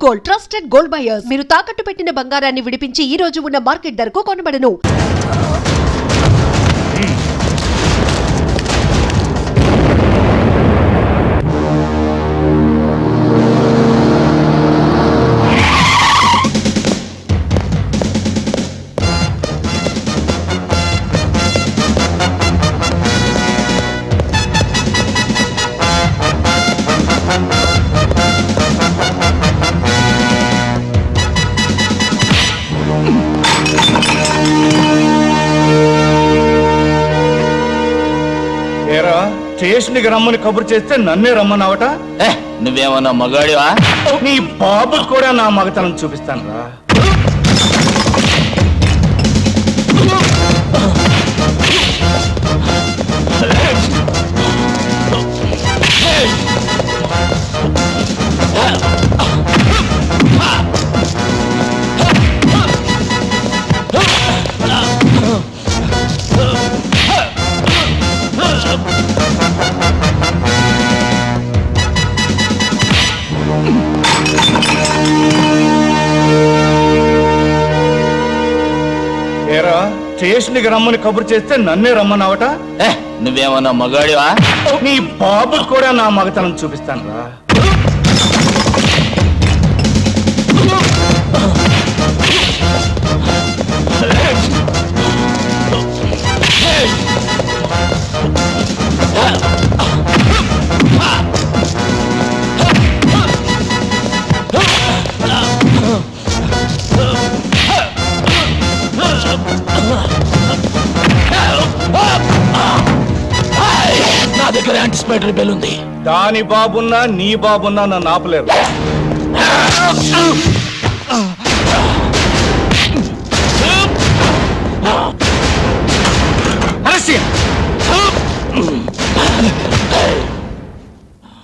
Gold, trusted gold buyers. మీరు తాకట్టు పెట్టిన బంగారాన్ని విడిపించి ఈ రోజు ఉన్న మార్కెట్ ధరకు కొనబడను. స్టేషన్కి రమ్మని కబురు చేస్తే నన్నే రమ్మన్నావట. నువ్వేమన్నా మగాడివా? నీ బాబు కూడా నా మగతనం చూపిస్తాను రా. స్టేషన్కి రమ్మని కబురు చేస్తే నన్నే రమ్మన్నావట. నువ్వేమన్నా మగాడివా? నీ బాబు కూడా నా మగతనం చూపిస్తాను రా. నా దగ్గర యాంటిసిపేటరీ బెల్ ఉంది. దాని బాబున్నా నీ బాబున్నా నన్ను ఆపలేరు.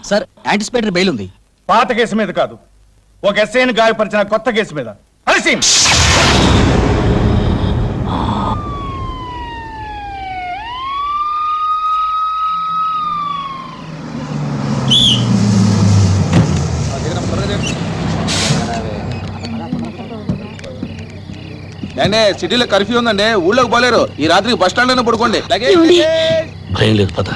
సార్, యాంటిసిపేటరీ బెయిల్ ఉంది. పాత కేసు మీద కాదు, ఒక ఎస్ఐని గాయపరిచిన కొత్త కేసు మీద. సిటీలో కర్ఫ్యూ ఉందండి, ఊళ్ళోకి పోలేరు. ఈ రాత్రికి బస్ స్టాండ్ లోనే పడుకోండి. భయం లేదు పద.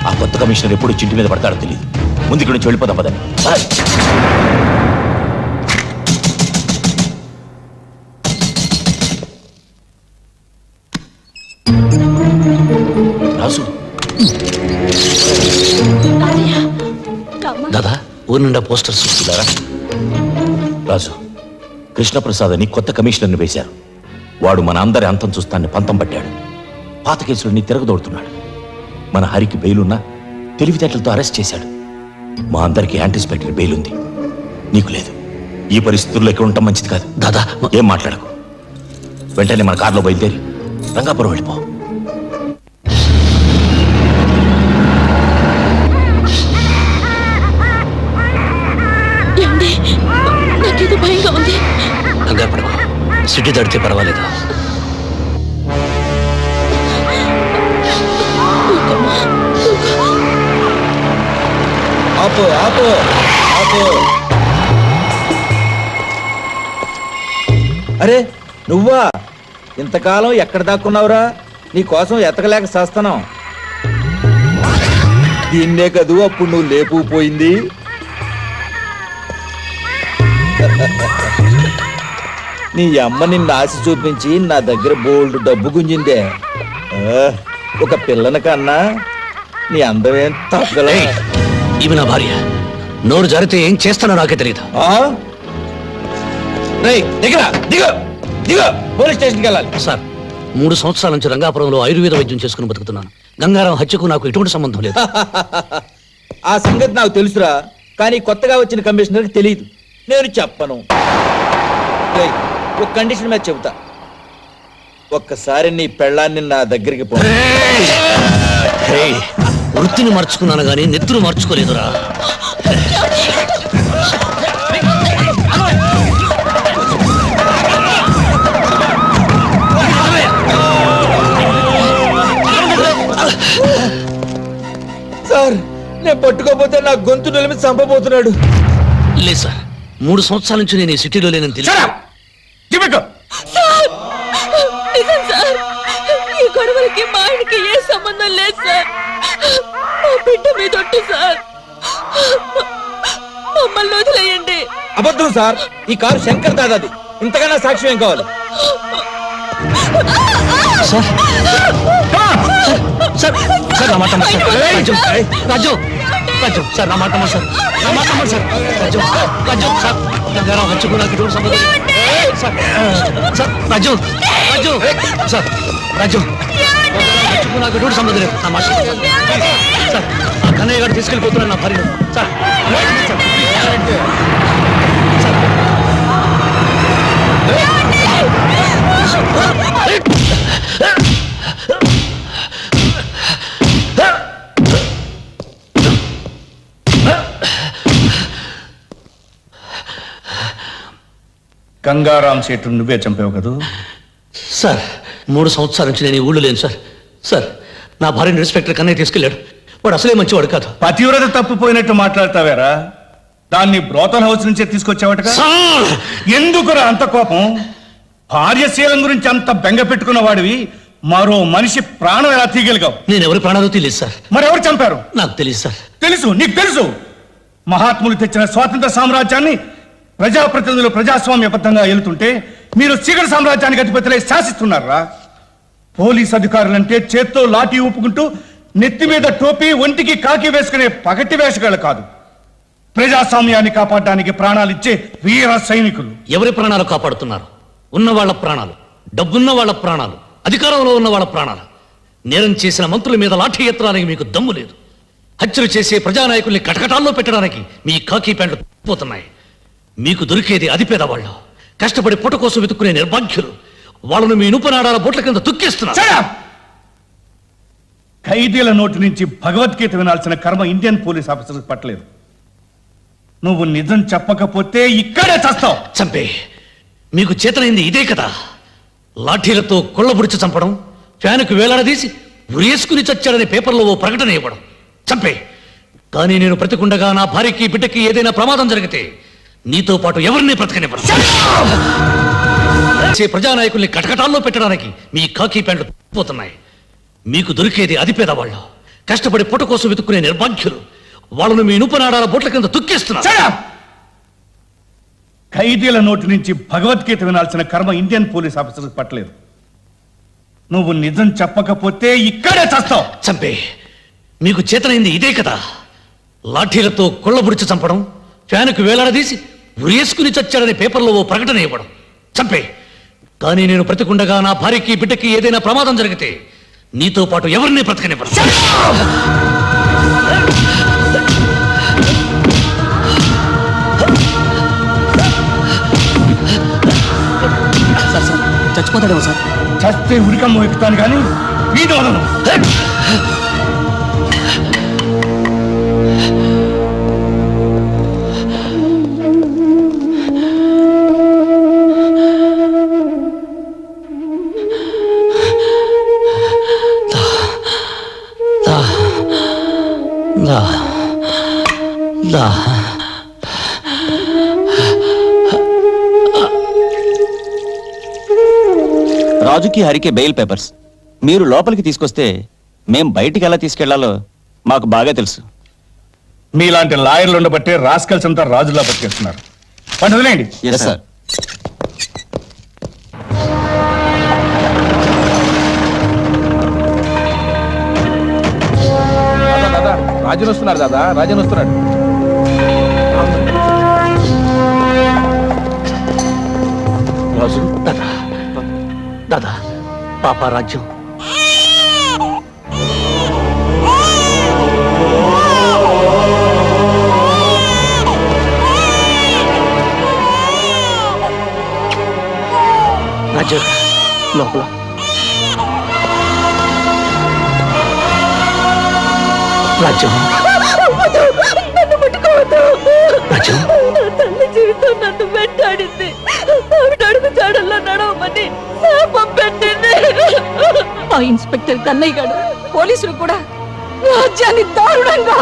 ఆ కొత్త కమిషనర్ ఎప్పుడు చింటి మీద పడతాడో తెలియదు. ముందు ఇక్కడ నుంచి వెళ్ళిపోతాం పదండి. రాజు దాదా, ఊరి నిండా పోస్టర్స్ చూస్తున్నారా? రాజు, కృష్ణప్రసాద్ అని కొత్త కమిషనర్ని వేశారు. వాడు మన అందరి అంతం చూస్తాన్ని పంతం పట్టాడు. పాత కేసులన్నీ తిరగదోడుతున్నాడు. మన హరికి బెయిలున్నా తెలివితేటలతో అరెస్ట్ చేశాడు. మా అందరికి యాంటిసిపేటరీ బెయిల్ ఉంది, నీకు లేదు. ఈ పరిస్థితుల్లో ఇక్కడ ఉండటం మంచిది కాదు. దాదా, ఏం మాట్లాడకు. వెంటనే మన కారులో బయలుదేరి రంగాపురం వెళ్ళిపో. కంగారు పడకు, సిటీ దాటితే పర్వాలేదా? ఆపు ఆపు ఆపు. అరే నువ్వా? ఇంతకాలం ఎక్కడ దాక్కున్నావురా? నీ కోసం ఎతకలేక చేస్తున్నాం. దీన్నే కదూ అప్పుడు నువ్వు లేపుపోయింది. నీ అమ్మ నిన్ను ఆశ చూపించి నా దగ్గర బోల్డ్ డబ్బు గుంజిందే. ఒక పిల్లని కన్నా నీ అందమేం తగ్గలే. ఈమె నా భార్య. నోరు జారితే ఏం చేస్తానో నాకే తెలియదు. రేయ్ దిగరా, దిగు దిగు, పోలీస్ స్టేషన్కి వెళ్ళాలి. సార్ 3 సంవత్సరాల నుంచి రంగాపురంలో ఆయుర్వేద వైద్యం చేసుకుని బతుకుతున్నాను. గంగారాం హత్యకు నాకు ఎటువంటి సంబంధం లేదు. ఆ సంగతి నాకు తెలుసురా, కానీ కొత్తగా వచ్చిన కమిషనర్కి తెలియదు. నేను చెప్పను. రేయ్, ఒక కండిషన్ మీద చెబుతా. ఒక్కసారి నీ పెళ్ళాన్ని నా దగ్గరికి పో. ఏయ్, వృత్తిని మార్చుకున్నాను గానీ నెత్తురు మార్చుకోలేదురా. సార్, నేను పట్టుకోపోతే నా గొంతు నిలిమి చంపబోతున్నాడు. లేదు సార్, 3 సంవత్సరాల నుంచి నేను ఈ సిటీలో లేనని తెలిసి నిజం సార్, ఈ గొడవలకి మా ఆయనకి ఏ సంబంధం లేదు సార్. మా బిడ్డ మీద ఒట్టు సార్, మమ్మల్ని వదిలేయండి. అబద్ధం సార్, ఈ కారు శంకర్ దాదాది. ఇంతకన్నా సాక్ష్యం ఏం కావాలి? సార్ సార్ సార్ నా మాట నమ్మండి సార్. రాజు రాజు రాజు సార్ నా మాట నమ్మండి సార్. నా మాట నమ్మండి సార్. రాజు రాజు సార్, గంగారాం హత్యకు నాకు ఎటువంటి సంబంధం లేదు. సార్ సార్ రాజు రాజు సార్ రాజు హత్యకు నాకు ఎటువంటి సంబంధం లేదు. నా మాట సార్, ఆ కన్నయ్య గారు తీసుకెళ్ళిపోతున్నాను నా భార్యను. సార్ గంగారాం సేటు నువ్వే చంపావు కదూ? సార్ 3 సంవత్సరాల నుంచి నేను ఈ ఊళ్ళో లేను సార్. సార్, నా భార్యను ఇన్స్పెక్టర్ కన్నయ్య తీసుకెళ్ళాడు. వాడు అసలే మంచివాడు కాదు. పతివ్రత తప్పిపోయినట్టు మాట్లాడతావేరా? దాన్ని బ్రోతల్ హౌస్ నుంచే తీసుకొచ్చావట. సార్ ఎందుకురా అంత కోపం? భార్యశీలం గురించి అంత బెంగ పెట్టుకున్న వాడివి మరో మనిషి ప్రాణం ఎలా తీయగలిగావు? నేను ఎవరి ప్రాణాలు తెలియదు సార్. మరెవరు చంపారు? నాకు తెలియదు సార్. తెలుసు, నీకు తెలుసు. మహాత్ములు తెచ్చిన స్వాతంత్ర సామ్రాజ్యాన్ని ప్రజాప్రతినిధులు ప్రజాస్వామ్యబద్ధంగా ఏలుతుంటే మీరు చీకటి సామ్రాజ్యానికి అధిపతులై శాసిస్తున్నారా? పోలీస్ అధికారులంటే చేత్తో లాఠీ ఊపుకుంటూ నెత్తి మీద టోపీ, ఒంటికి కాకి వేసుకునే పగటి వేషగాళ్ళు కాదు. ప్రజాస్వామ్యాన్ని కాపాడడానికి ప్రాణాలు ఇచ్చే వీర సైనికులు. ఎవరి ప్రాణాలు కాపాడుతున్నారు? ఉన్న వాళ్ళ ప్రాణాలు, డబ్బున్న వాళ్ళ ప్రాణాలు, అధికారంలో ఉన్న వాళ్ళ ప్రాణాలు. నేరం చేసిన మంత్రుల మీద లాఠీ ఎత్తడానికి మీకు దమ్ము లేదు. హత్యలు చేసే ప్రజానాయకుల్ని కటకటాల్లో పెట్టడానికి మీ కాకి ప్యాంట్లు పోతున్నాయి. మీకు దొరికేది అతి పేదవాళ్ళు, కష్టపడి పుట్ట కోసం వెతుక్కునే నిర్భాగ్యులు. వాళ్ళను మీ ఇనుపనాడాల బొట్ల కింద తొక్కేస్తున్నారు. Shut up! ఖైదీల నోటి నుంచి భగవద్గీత వినాల్సిన కర్మ ఇండియన్ పోలీస్ ఆఫీసర్స్ పట్టలేదు. నువ్వు నిజం చెప్పకపోతే ఇక్కడే చస్తావు. చంపే, మీకు చేతనైంది ఇదే కదా. లాఠీలతో కొళ్ళబుడిచి చంపడం, ఫ్యానుకు వేలాడదీసి ఉరేసుకుని చచ్చాడని పేపర్లో ఓ ప్రకటన ఇవ్వడం. చంపే, కానీ నేను బ్రతికుండగా నా భార్యకి బిడ్డకి ఏదైనా ప్రమాదం జరిగితే నీతో పాటు ఎవరిని బ్రతకనివ్వను. ప్రజానాయకుల్ని కటకటాల్లో పెట్టడానికి మీ కాకి ప్యాంట్లు పోతున్నాయి. మీకు దొరికేది అతి పేదవాళ్ళు, కష్టపడి పుట్ట కోసం వెతుక్కునే నిర్భాగ్యులు. వాళ్ళను మీ ఇనుపనాడాల బొట్ల కింద తొక్కేస్తున్నారు. Shut up! ఖైదీల నోటి నుంచి భగవద్గీత వినాల్సిన కర్మ ఇండియన్ పోలీస్ ఆఫీసర్స్ పట్టలేదు. నువ్వు నిజం చెప్పకపోతే ఇక్కడే చస్తావు. చంపే, మీకు చేతనైంది ఇదే కదా. లాఠీలతో కొళ్ళబుడిచి చంపడం, ఫ్యానుకు వేలాడదీసి ఉరేసుకుని చచ్చాడని పేపర్లో ఓ ప్రకటన ఇవ్వడం. చంపే, కానీ నేను బ్రతికుండగా నా భార్యకి బిడ్డకి ఏదైనా ప్రమాదం జరిగితే నీతో పాటు ఎవరిని బ్రతకనివ్వను. చచ్చిపోతాడేమో సార్. చస్తే ఉరికమ్మ ఎక్కుతాను కానీ వీడు వదలను. రాజుకి హరికి బెయిల్ పేపర్స్ మీరు లోపలికి తీసుకొస్తే మేం బయటికి ఎలా తీసుకెళ్లాలో మాకు బాగా తెలుసు. మీలాంటి లాయర్లు ఉండబట్టే రాస్కల్స్ అంతా రాజులా బతికేస్తున్నారు. వాడిని వదిలేయండి. Yes, sir. రాజన్ వస్తున్నారు దాదా, రాజన్ వస్తున్నాడు. రాజు దాదా దాదా పాప రాజ్యం రాజ్యం లోపల రాజ్యం నన్ను ముట్టుకోవద్దు. రాజ్యం నా తల్లి జీవితం నన్ను వెంటాడింది. ఆవిడ అడుగు జాడల్లో నడవమని శాపం పెట్టింది. ఆ ఇన్స్పెక్టర్ కన్నయ్య గారు పోలీసులు కూడా రాజ్యాన్ని దారుణంగా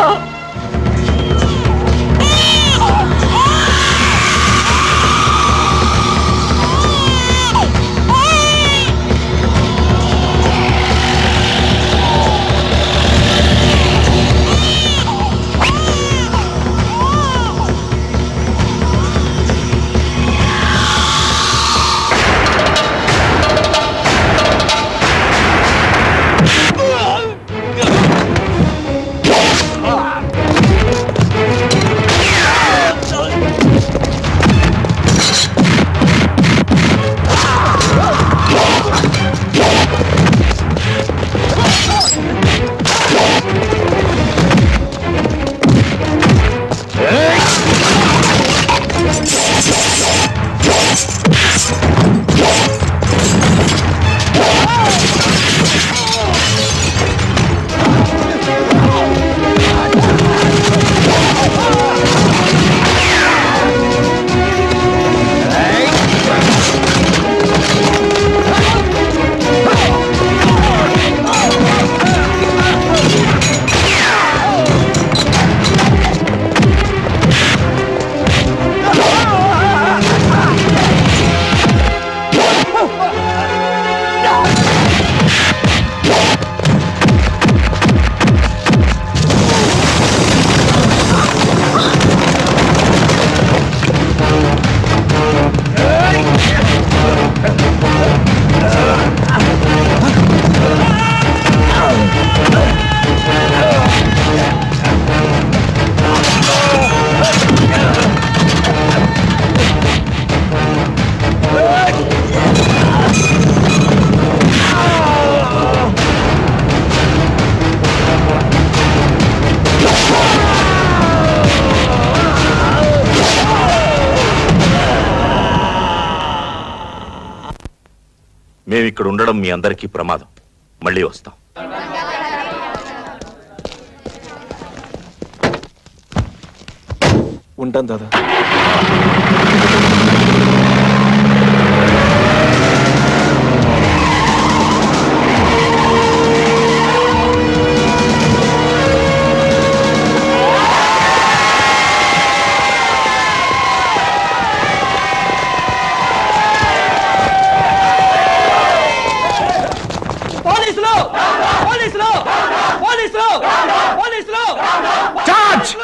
మేము ఇక్కడ ఉండడం మీ అందరికీ ప్రమాదం. మళ్ళీ వస్తాం. ఉంటాను దాదా. చార్జ్!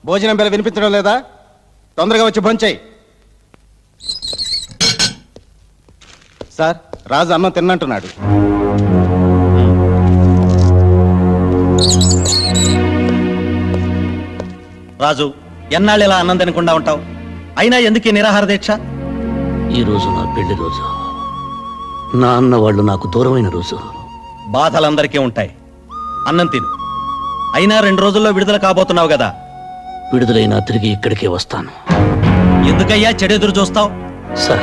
భోజనం బెల వినిపించడం లేదా? తొందరగా వచ్చి భోంచేయి. సార్, రాజు అన్నం తిన్నంటున్నాడు. రాజు, ఎన్నాళ్ళు ఇలా అన్నం తినకుండా ఉంటావు? అయినా ఎందుకు ఈ నిరాహార దీక్ష? ఈ రోజు నా పెళ్లి రోజు. నా అన్న వాళ్ళు నాకు దూరమైన రోజు. బాధలందరికీ ఉంటాయి. అన్నం తిను. అయినా 2 రోజుల్లో విడుదల కాబోతున్నావు కదా. విడుదలైనా తిరిగి ఇక్కడికే వస్తాను. ఎందుకయ్యా చెడెదురు చూస్తావు? సార్,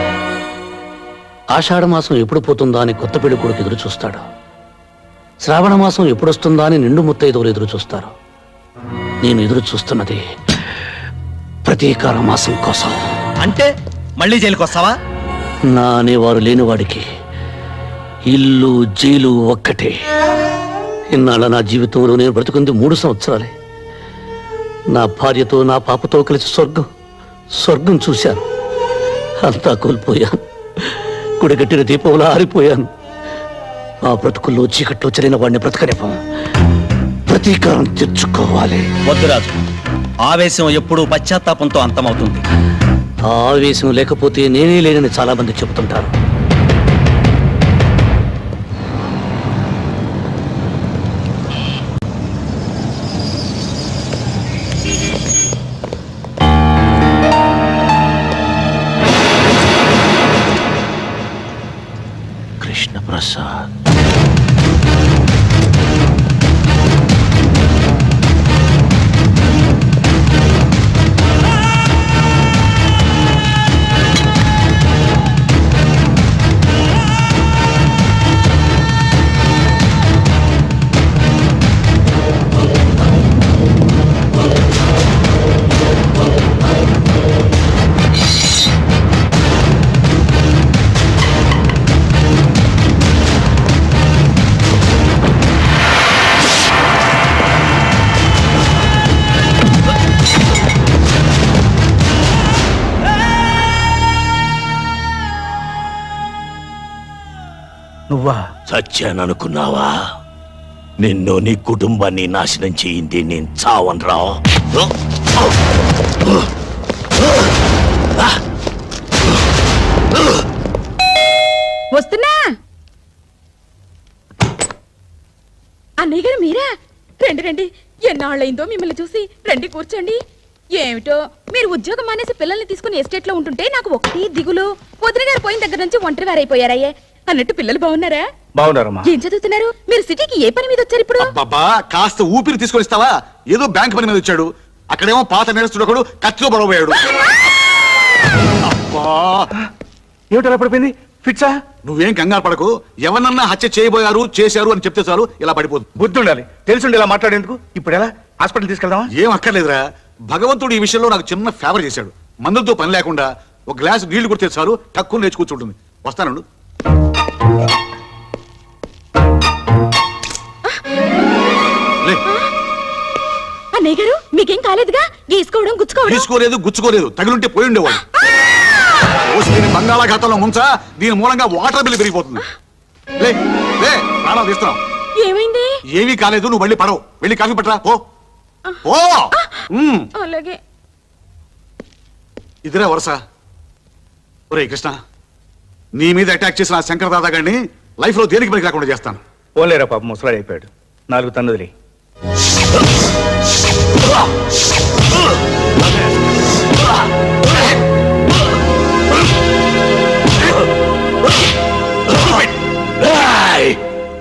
ఆషాఢ మాసం ఎప్పుడు పోతుందా అని కొత్త పెళ్లి కొడుకు ఎదురు చూస్తాడు. శ్రావణ మాసం ఎప్పుడొస్తుందా అని నిండు ముత్తైదువులు ఎదురు చూస్తారు. నేను ఎదురు చూస్తున్నది ప్రతీకార మాసం కోసం. అంటే మళ్ళీ జైలుకి వస్తావా? నా అనేవారు లేనివాడికి ఇల్లు జైలు ఒక్కటే. ఇన్నాళ్ళ నా జీవితంలో నేను బ్రతుకుంది 3 సంవత్సరాలే. నా భార్యతో నా పాపతో కలిసి స్వర్గం చూశాను. అంతా కోల్పోయాను. గుడిగట్టిన దీపంలో ఆరిపోయాను. ఆ బ్రతుకుల్లో చీకట్లో చెరిన వాడిని బ్రతకనివ్వం. ప్రతీకారం తెచ్చుకోవాలి. వద్దు రాజు, ఆవేశం ఎప్పుడూ పశ్చాత్తాపంతో అంతమవుతుంది. ఆ ఆవేశం లేకపోతే నేనే లేనని చాలా మంది చెబుతుంటారు. కృష్ణప్రసాద్, నువ్వా? చచ్చాననుకున్నావా? నిన్ను నీ కుటుంబాన్ని నాశనం చేయింది నేను చావనరా. వస్తున్నా. అన్నయ్య గారు మీరా? రండి రండి. ఎన్నాళ్ళైందో మిమ్మల్ని చూసి. రండి కూర్చోండి. ఏమిటో మీరు ఉద్యోగం మానేసి పిల్లల్ని తీసుకుని ఎస్టేట్ లో ఉంటుంటే నాకు ఒకటి దిగులు. వదిన గారు పోయిన దగ్గర నుంచి ఒంటరి వారైపోయారయ్యే. అన్నట్టు పిల్లలు బాగున్నారా? బాగున్నారమ్మా. ఏం చదువుతున్నారు? మీరు సిటీకి ఏ పని మీద వచ్చారు ఇప్పుడు? బాబా, కాస్త ఊపిరి తీసుకొని ఇస్తావా? ఏదో బ్యాంక్ పని మీద వచ్చాడు. అక్కడేమో పాత నేరస్తుడు ఒకడు కత్తితో పడబోయాడు. అబ్బా, ఏమిటలా పడిపోయింది? ఫిట్సా? నువ్వేం కంగారు పడకు. ఎవరన్నా హత్య చేశారు అని చెప్తే చాలు ఇలా పడిపోతుంది. బుద్ధి ఉండాలి. తెలిసి ఇలా మాట్లాడేందుకు. ఇప్పుడు ఎలా? హాస్పిటల్ తీసుకెళ్దామా? ఏం అక్కర్లేదురా. భగవంతుడు ఈ విషయంలో నాకు చిన్న ఫేవర్ చేశాడు. మందులతో పని లేకుండా ఒక గ్లాసు నీళ్లు కొడితే చాలు టక్కుని లేచి కూర్చుంటుంది. వస్తానండు. అన్నయ్య గారు మీకేం కాలేదుగా? గీసుకోవడం గుచ్చుకోలేదు. తగిలుంటే పోయి ఉండేవాడు. దీని బంగాళాఖాతంలో ముంచా. దీని మూలంగా వాటర్ బిల్ పెరిగిపోతుంది. లే లే, ప్రాణాలు తీస్తున్నాం. ఏమైంది? ఏమీ కాలేదు. నువ్వు మళ్ళీ పడవు. వెళ్ళి కాఫీ పట్టరా. పో పో. అలాగే. ఇదిరా వరుస. ఒరే కృష్ణ, నీ మీద అటాక్ చేసిన ఆ శంకర్ దాదా గారిని లైఫ్ లో దేనికి పనికి రాకుండా చేస్తాను. పోలేరా పాప, ముసలాడు అయిపోయాడు. 4 తన్నుదిలే.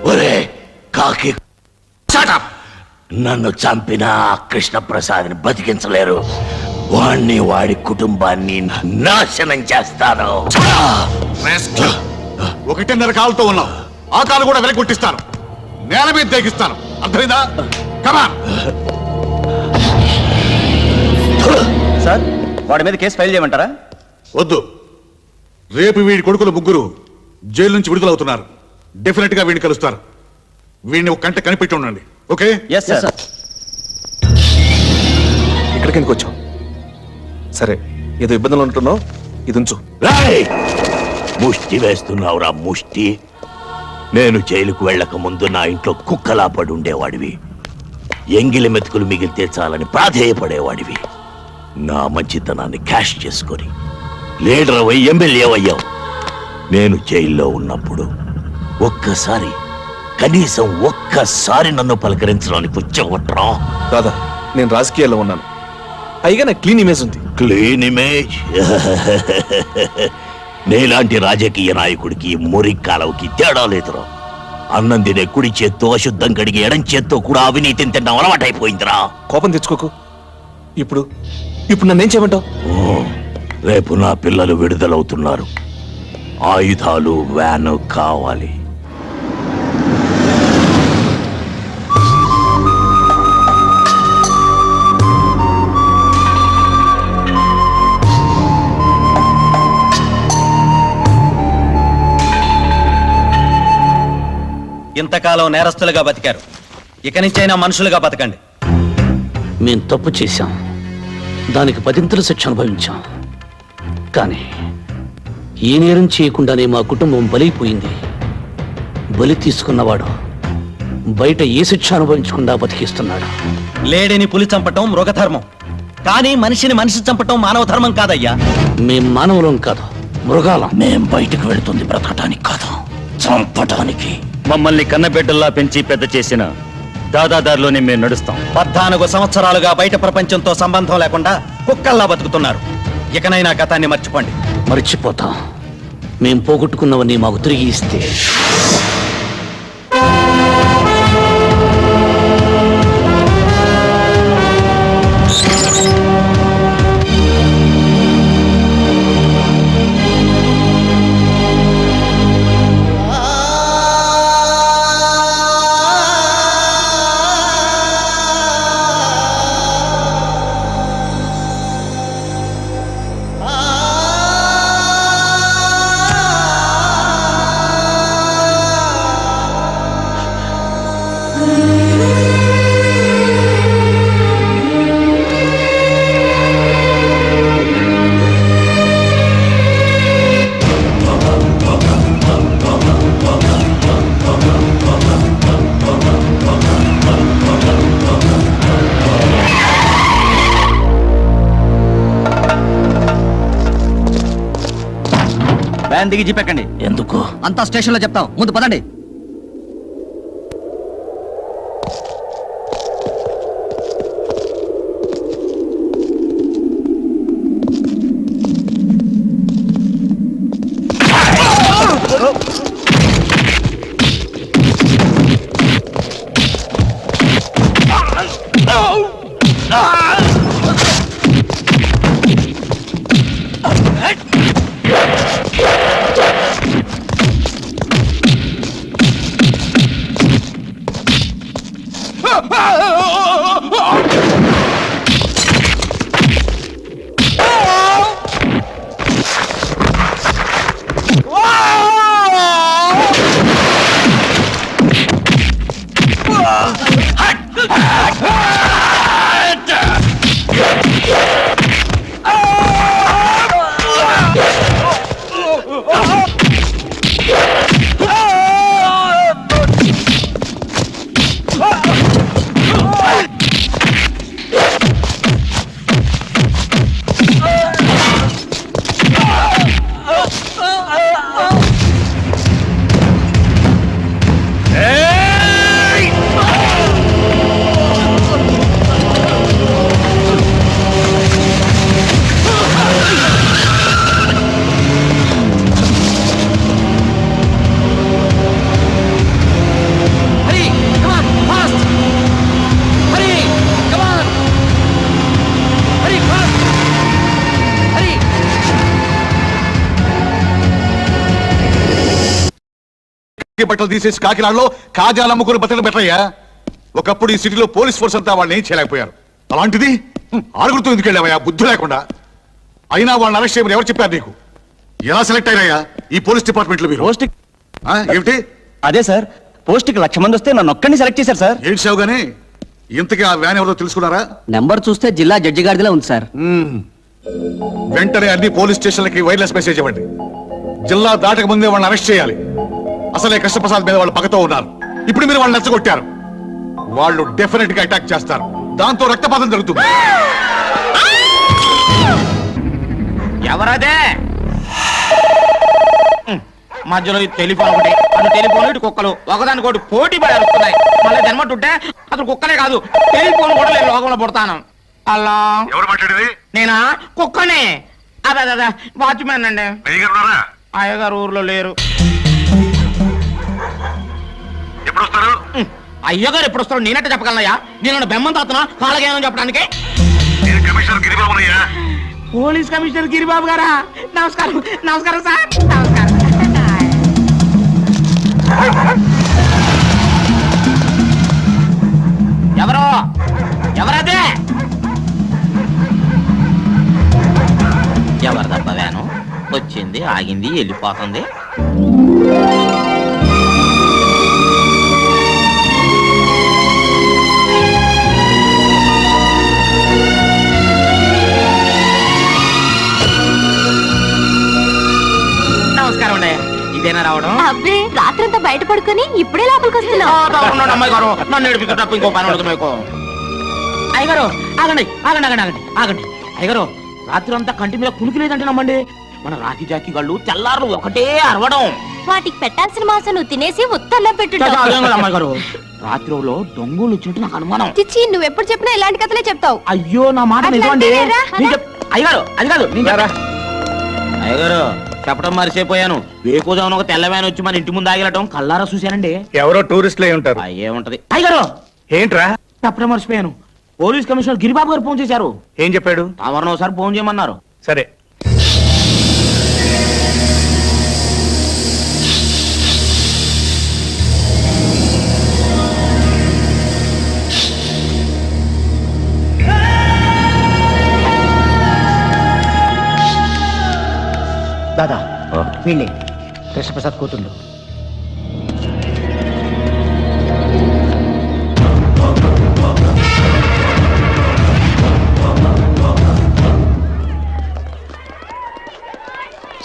ఒరే కాకి, Shut up! నన్ను చంపిన కృష్ణప్రసాద్ని బతికించలేరు. వాణ్ణి వాడి కుటుంబాన్ని నాశనం చేస్తాను. Rascal. 1.5 కాలుతో ఉన్నావు, ఆ కాలు కూడా వెలగొట్టిస్తాను, నేల మీద తెగిస్తాను. అర్థమైందా? కమాన్. సార్ వాడి మీద కేసు ఫైల్ చేయమంటారా? వద్దు. రేపు వీడి కొడుకులు ముగ్గురు జైలు నుంచి విడుదలవుతున్నారు. డెఫినెట్ గా వీడిని కలుస్తారు. వీడిని ఒక కంట కనిపెట్టి ఉండండి. ఓకే? Yes sir. ఇక్కడికి ఎందుకు వచ్చావు? సరే, ఏదో ఇబ్బందులు ఉంటున్నావు, ఇది ఉంచు. రాయ్! ముష్టి వేస్తున్నావురా ముష్టి. నేను జైలుకు వెళ్ళక ముందు నా ఇంట్లో కుక్కలా పడి ఉండేవాడివి. ఎంగిలి మెతుకులు మిగిలితే చాలని ప్రాధేయపడేవాడివి. నా మంచితనాన్ని క్యాష్ చేసుకొని లీడర్ అయ్యి ఎమ్మెల్యే అయ్యావు. నేను జైల్లో ఉన్నప్పుడు కనీసం ఒక్కసారి నన్ను పలకరించడానికి వచ్చేవట్రా? కాదా, నేను రాజకీయాల్లో ఉన్నాను, పైగా నాకు క్లీన్ ఇమేజ్ ఉంది. Clean image? నేలాంటి రాజకీయ నాయకుడికి మురికాలవుకి తేడా లేదురా. అన్నం తినే కుడి చేత్తో అశుద్ధం కడిగి ఎడం చేత్తో కూడా అవినీతిని తినడం అలవాటైపోయిందిరా. కోపం తెచ్చుకోకు. ఇప్పుడు నన్నేం చేయమంటావు? రేపు నా పిల్లలు విడుదలవుతున్నారు. ఆయుధాలు, వ్యాను కావాలి. ఇంతకాలం నేరస్తులుగా బతికారు, ఇక నుంచైనా మనుషులుగా బతకండి. మేం తప్పు చేశాం, దానికి 10 శిక్ష అనుభవించాం. కానీ ఏ నేరం చేయకుండానే మా కుటుంబం బలైపోయింది. బలి తీసుకున్నవాడు బయట ఏ శిక్ష అనుభవించకుండా బతికిస్తున్నాడు. లేడిని పులి చంపటం మృగధర్మం, కానీ మనిషిని మనిషి చంపటం మానవ ధర్మం కాదయ్యా. మేం మానవులం కాదు, మృగాలం. మేం బయటకు వెళుతుంది బ్రతకటానికి కాదు, చంపటానికి. మమ్మల్ని కన్నబిడ్డల్లా పెంచి పెద్ద చేసిన దాదాదారిలోనే మేము నడుస్తాం. 14 సంవత్సరాలుగా బయట ప్రపంచంతో సంబంధం లేకుండా కుక్కల్లా బతుకుతున్నారు. ఇకనైనా గతాన్ని మర్చిపోండి. మర్చిపోతాం. మేం పోగొట్టుకున్నవన్నీ మాకు తిరిగి ఇస్తే. వ్యాన్ దిగి జీపెక్కండి. ఎందుకు? అంతా స్టేషన్లో చెప్తాం, ముందు పదండి. బట్టలు తీసేసి కాకినాడలో కాజాలు అమ్ముకుని బట్టలు పెట్టయ్యా. ఒకప్పుడు ఈ సిటీలో పోలీస్ ఫోర్స్ అంతా వాళ్ళని ఏం చేయలేకపోయారు. అలాంటిది ఆరుగురితో ఎందుకు వెళ్ళావయ్యా బుద్ధి లేకుండా? అయినా వాళ్ళని అరెస్ట్ చేయమని ఎవరు చెప్పారు నీకు? ఎలా సెలెక్ట్ అయ్యాయా ఈ పోలీస్ డిపార్ట్మెంట్ లో మీరు? పోస్ట్ ఏమిటి? అదే సార్, పోస్ట్ కి 1,00,000 మంది వస్తే నన్ను ఒక్కడిని సెలెక్ట్ చేశారు సార్. ఏంటి సేవ్ గానీ ఇంతకీ ఆ వ్యాన్ ఎవరో తెలుసుకున్నారా? నెంబర్ చూస్తే జిల్లా జడ్జి గారిదిలా ఉంది సార్. వెంటనే అన్ని పోలీస్ స్టేషన్లకి వైర్లెస్ మెసేజ్ ఇవ్వండి. జిల్లా దాటక ముందే వాళ్ళని అరెస్ట్ చేయాలి. అసలే కృష్ణప్రసాద్ మీద వాళ్ళు పగతో ఉన్నారు. ఇప్పుడు మీరు వాళ్ళని నచ్చగొట్టారు. వాళ్ళు డెఫినెట్ గా అటాక్ చేస్తారు. దాంతో రక్తపాతం జరుగుతుంది. ఎవరదే మధ్యలో ఈ టెలిఫోన్ ఒకటి, అటు టెలిఫోన్ ఇటు కుక్కలు ఒకదానికోటి పోటీ పడి అరుస్తున్నాయి. మళ్ళీ జన్మటుంటే అసలు కుక్కలే కాదు టెలిఫోన్ కూడా నేను లోకంలో పుడతాను. అలా ఎవరు మాట్లాడేది? నేనా కుక్కనే. అదే వాచ్మెన్ అండి. అయ్యగారు ఊర్లో లేరు. ఎప్పుడు వస్తారు? అయ్యగారు ఎప్పుడు వస్తాడు నేనంటే చెప్పగలనయ్యా? నేను బెమ్మం తాతనా కాలగేమని చెప్పడానికి? పోలీస్ కమిషనర్ గిరిబాబు గారా? నమస్కారం. నమస్కారం సార్. నమస్కారం. ఎవరో ఎవరదే? ఎవరిదబ్బా వ్యాను? వచ్చింది, ఆగింది, వెళ్ళిపోతుంది. నమస్కారం అండి. ఇదేనా రావడం? అబ్బే రాత్రంతా బయట పడుకొని ఇప్పుడే లోపలికి వస్తున్నావు. అమ్మాయి గారు నన్ను ఏడిపిస్తే తప్ప ఇంకో పని ఉండదు మీకు. అయ్యగారు ఆగండి ఆగండి ఆగండి ఆగండి ఆగండి. అయ్యగారు రాత్రి అంతా కంటి మీద కునికి లేదంటే నమ్మండి. మన రాఖీ జాకి గళ్ళు తెల్లారులు ఒకటే అరవడం. వాటికి పెట్టాల్సిన మాసం నువ్వు తినేసి ఉత్తర్లో పెట్టు. అమ్మాయి గారు రాత్రిలో దొంగలు వచ్చినట్టు నాకు అనుమానం. చిచ్చి నువ్వు ఎప్పుడు చెప్పినా ఇలాంటి కథలే చెప్తావు. అయ్యో నా మాట నిజమండి. అయ్యగారు అది కాదు అయ్యగారు చెప్పడం మర్చిపోయాను. వేకోజామున ఒక తెల్లవాన్ వచ్చి మన ఇంటి ముందు ఆగిలటం కల్లారా చూశానండి. ఎవరో టూరిస్టులే ఉంటారు. అయ్యే ఉంటది. అయ్యగారు ఏంట్రా? చెప్పడం మర్చిపోయాను. పోలీస్ కమిషనర్ గిరిబాబు గారు ఫోన్ చేశారు. ఏం చెప్పాడు? తమరిని ఒకసారి ఫోన్ చేయమన్నారు. సరే. దాదా వీళ్ళే కృష్ణప్రసాద్ కూతుండు.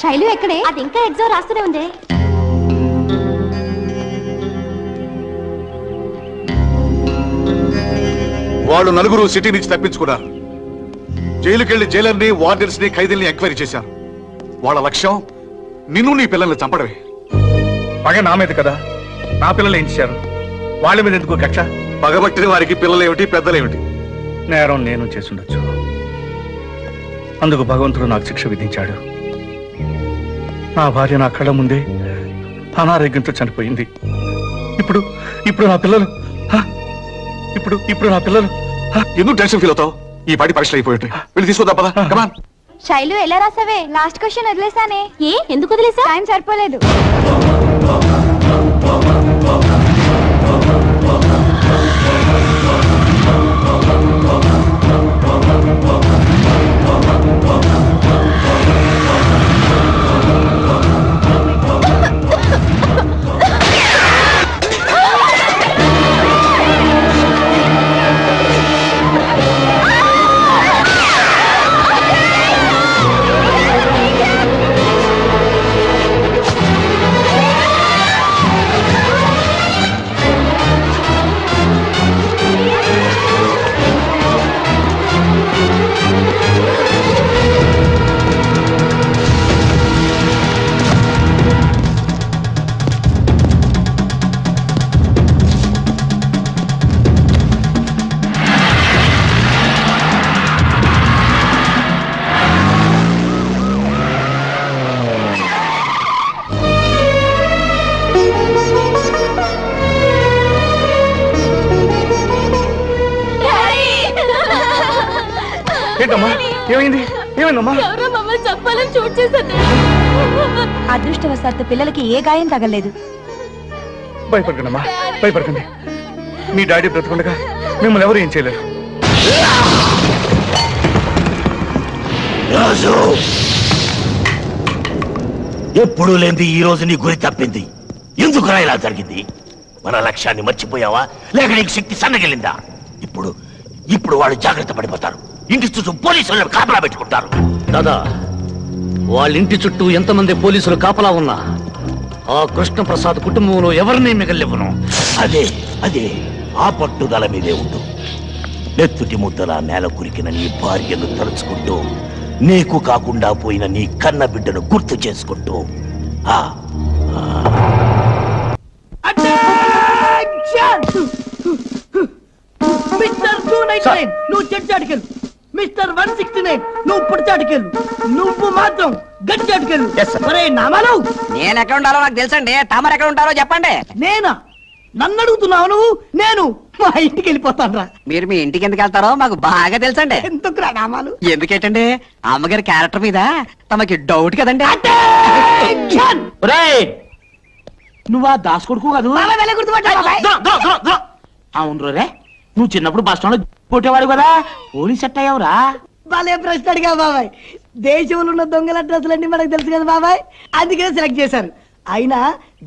శైలు ఎక్కడే? అది ఇంకా ఎగ్జామ్ రాస్తూనే ఉంది. వాళ్ళు నలుగురు సిటీ నుంచి తప్పించుకున్నారు. జైలుకెళ్లి జైలర్ని, వార్డెన్స్ ని, ఖైదీల్ని ఎంక్వైరీ చేశారు. వాళ్ళ లక్ష్యం నిన్ను నీ పిల్లల్ని చంపడమే. పగ నా మీద కదా, నా పిల్లలు ఏం చేశారు? వాళ్ళ మీద ఎందుకు కక్ష? పగబట్టిన వారికి పిల్లలేమిటి, పెద్దలేమిటి? నేరం నేను చేసుండొచ్చు. అందుకు భగవంతుడు నాకు శిక్ష విధించాడు. నా భార్య నా కళ్ళ ముందే అనారోగ్యంతో చనిపోయింది. ఇప్పుడు నా పిల్లలు ఇప్పుడు నా పిల్లలు ఎందుకు టెన్షన్ ఫీల్ అవుతావు? ఈ పాటి పరీక్షలు అయిపోయి వెళ్ళి తీసుకోదా పదా. కమాన్. శైలు ఎలా రాసావే? Last question వదిలేసానే. ఏ ఎందుకు వదిలేసా? టైం సరిపోలేదు. ఏంటమ్మా? ఏమైంది? ఏమైందమ్మా? ఎవరో మమ్మల్ని చంపాలని షూట్ చేశారు. అదృష్టవశాత్తు పిల్లలకి ఏ గాయం తగలేదు. భయపడకండమ్మా, భయపడకండి. మీ డాడీ బ్రతుకుండగా మిమ్మల్ని ఎవరు ఏం చేయలేరు. రాజు, ఎప్పుడు లేని ఈ రోజు నీ గురి తప్పింది. ఎందుకురా ఇలా జరిగింది? మన లక్ష్యాన్ని మర్చిపోయావా, లేక నీకు శక్తి సన్నగిలిందా? ఇప్పుడు వాళ్ళు జాగ్రత్త పడిపోతారు. ఇంటి చుట్టూ పోలీసులు కాపలా పెట్టుకుంటారు. దాదా, వాళ్ళ ఇంటి చుట్టూ ఎంతమంది పోలీసులు కాపలా ఉన్నా ఆ కృష్ణప్రసాద్ కుటుంబంలో ఎవరిని మిగలివ్వను. అదే ఆ పట్టుదల మీదే ఉండు. నెత్తుటి ముద్దలా నేల కురికిన నీ భార్యను తలుచుకుంటూ, నీకు కాకుండా పోయిన నీ కన్న బిడ్డను గుర్తు చేసుకుంటూ మిస్టర్ 299 నువ్వు చెట్టు అడికెళ్ళు. మిస్టర్ 169 నువ్వు పుడిచి అడికెళ్ళు. నువ్వు మాత్రం గట్టి అడికెళ్ళు. ఒరే నామాలు, నేను ఎక్కడ ఉండాలో నాకు తెలుసండి. తమరు ఎక్కడ ఉంటారో చెప్పండి. నేనా? నన్ను అడుగుతున్నావు నువ్వు? నేను మా ఇంటికి వెళ్ళిపోతాను రా. మీరు మీ ఇంటికి ఎందుకు వెళ్తారో మాకు బాగా తెలుసండి. ఎందుకురా నామాలు? ఎందుకేటండి, అమ్మగారి క్యారెక్టర్ మీద తమకి డౌట్ కదండి. నువ్వా దాస్ కొడుకు కాదు? అవును రే, నువ్వు చిన్నప్పుడు బస్ స్టాండ్ లో కొట్టేవాడు కదా, పోలీస్ సెట్ అయ్యావురా. భలే ప్రశ్న అడిగా బాబాయ్. దేశంలో ఉన్న దొంగల అడ్రస్లన్నీ మనకు తెలుసు కదా బాబాయ్, అందుకనే సెలెక్ట్ చేశారు. అయినా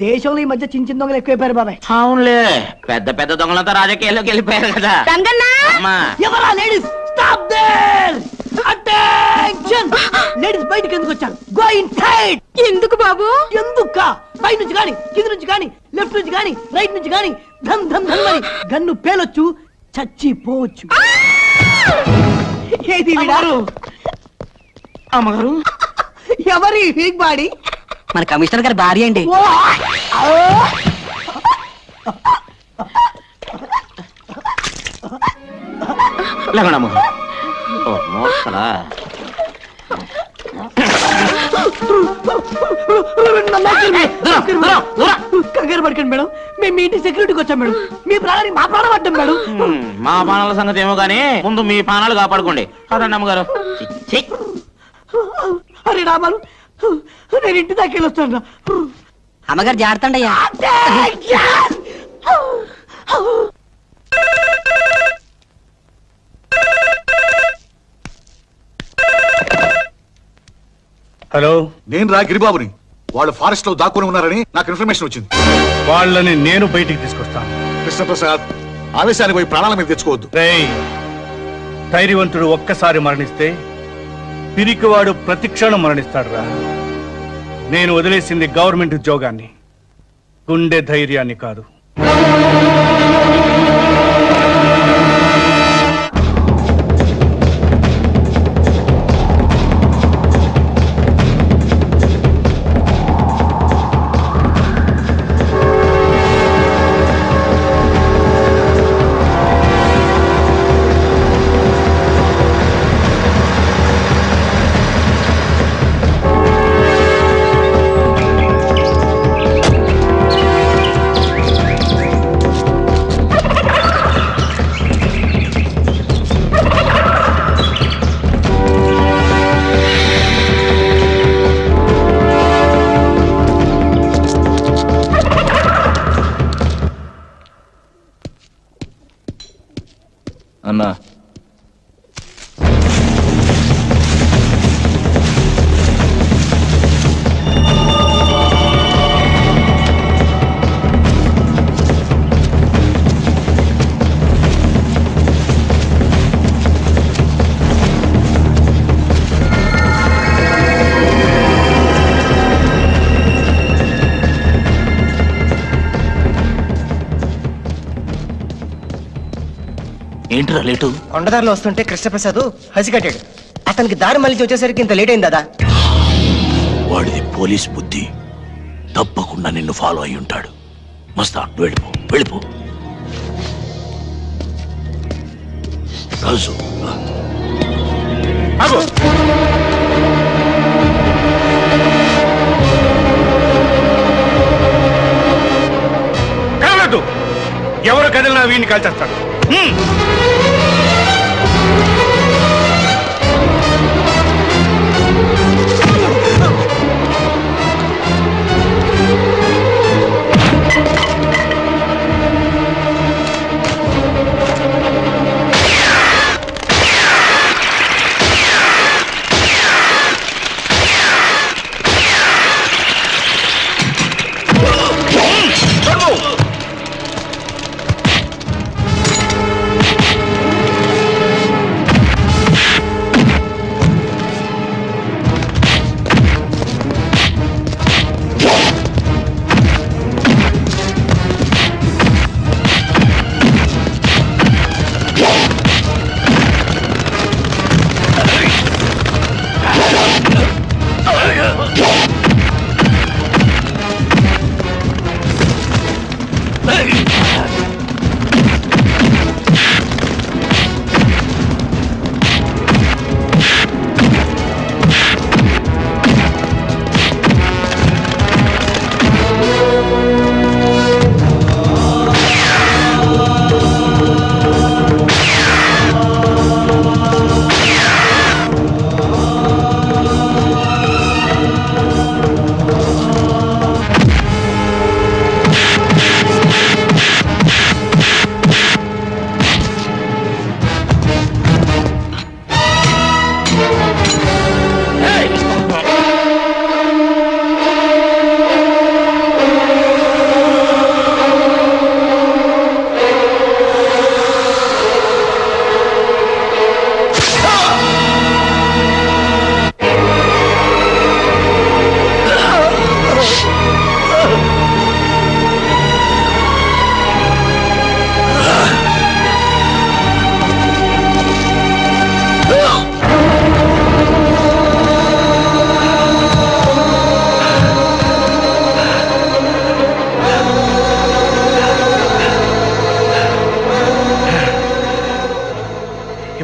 దేశంలో ఈ మధ్య చిన్న చిన్న దొంగలు ఎక్కువైపోయారు బాబాయ్. అవునులే, పెద్ద పెద్ద దొంగలంతా రాజకీయాల్లోకి వెళ్ళిపోయారు కదా. ఎవరా ladies? Stop there! Attention! Ladies బయటికి ఎందుకు వచ్చారు? Go inside! ఎందుకు బాబు? ఎందుక? పై నుంచి గాని, కింద నుంచి గాని, లెఫ్ట్ నుంచి గాని, రైట్ నుంచి గాని ధమ్ ధమ్ ధమ్ అని గన్ను పేలొచ్చు, చచ్చిపోవచ్చు. ఏది విడారు? అమ్మగారు, ఎవరి వీక్ బాడీ? మన కమిషనర్ గారి భార్య అండి. కంగారు పడకండి మేడం, మేము మీ ఇంటి సెక్యూరిటీకి వచ్చాం మేడం. మీ ప్రాణానికి మా ప్రాణం అడ్డం మేడం. మా ప్రాణాల సంగతి ఏమో గానీ ముందు మీ ప్రాణాలు కాపాడుకోండి. అదండి అమ్మగారు. అరే రామాలు, నేను ఇంటి దాకా వెళ్ళొస్తాను. అమ్మగారు జాగ్రత్త అండి. హలో, నేను రా గిరిబాబుని. వాళ్ళు ఫారెస్ట్ లో దాక్కుని ఉన్నారని నాకు ఇన్ఫర్మేషన్ వచ్చింది. వాళ్ళని నేను బయటికి తీసుకొస్తాను. కృష్ణప్రసాద్, ఆవేశానికి పోయి ప్రాణాల మీద తెచ్చుకోవద్దు. రేయ్, ధైర్యవంతుడు ఒక్కసారి మరణిస్తే పిరికివాడు ప్రతిక్షణం మరణిస్తాడు రా. నేను వదిలేసింది గవర్నమెంట్ ఉద్యోగాన్ని, గుండె ధైర్యాన్ని కాదు. అన్నా, ఏంట్రా లేటు? కొండదారిలో వస్తుంటే కృష్ణప్రసాద్ హసికట్టాడు. అతనికి దారి మళ్ళీ వచ్చేసరికి ఇంత లేట్ అయింది దాదా. వాడిది పోలీస్ బుద్ధి. తప్పకుండా నిన్ను ఫాలో అయి ఉంటాడు. మస్తా, వెళ్ళిపో వెళ్ళిపో. రాజు, కాదు, ఎవరు కదిలినా వీడిని కాల్చేస్తాడు.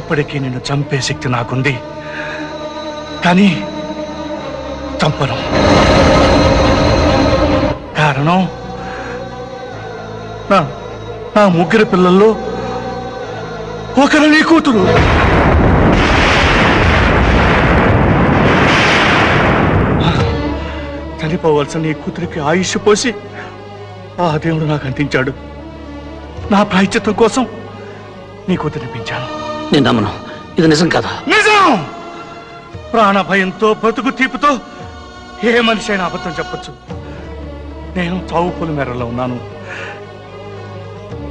ఇప్పటికీ నిన్ను చంపే శక్తి నాకుంది, కానీ చంపను. కారణం నా ముగ్గురు పిల్లల్లో ఒకరు నీ కూతురు. చనిపోవలసిన నీ కూతురికి ఆయుష్ పోసి ఆ దేవుడు నాకు అందించాడు. నా ప్రాయశ్చిత్తం కోసం నీ కూతురిని పెంచాను. నేను నమ్మను, ఇది నిజం కదా? నిజం. ప్రాణ భయంతో బతుకు తీపుతో ఏ మనిషి అయినా అబద్ధం చెప్పొచ్చు. నేను చావు పొలి మేరలో ఉన్నాను.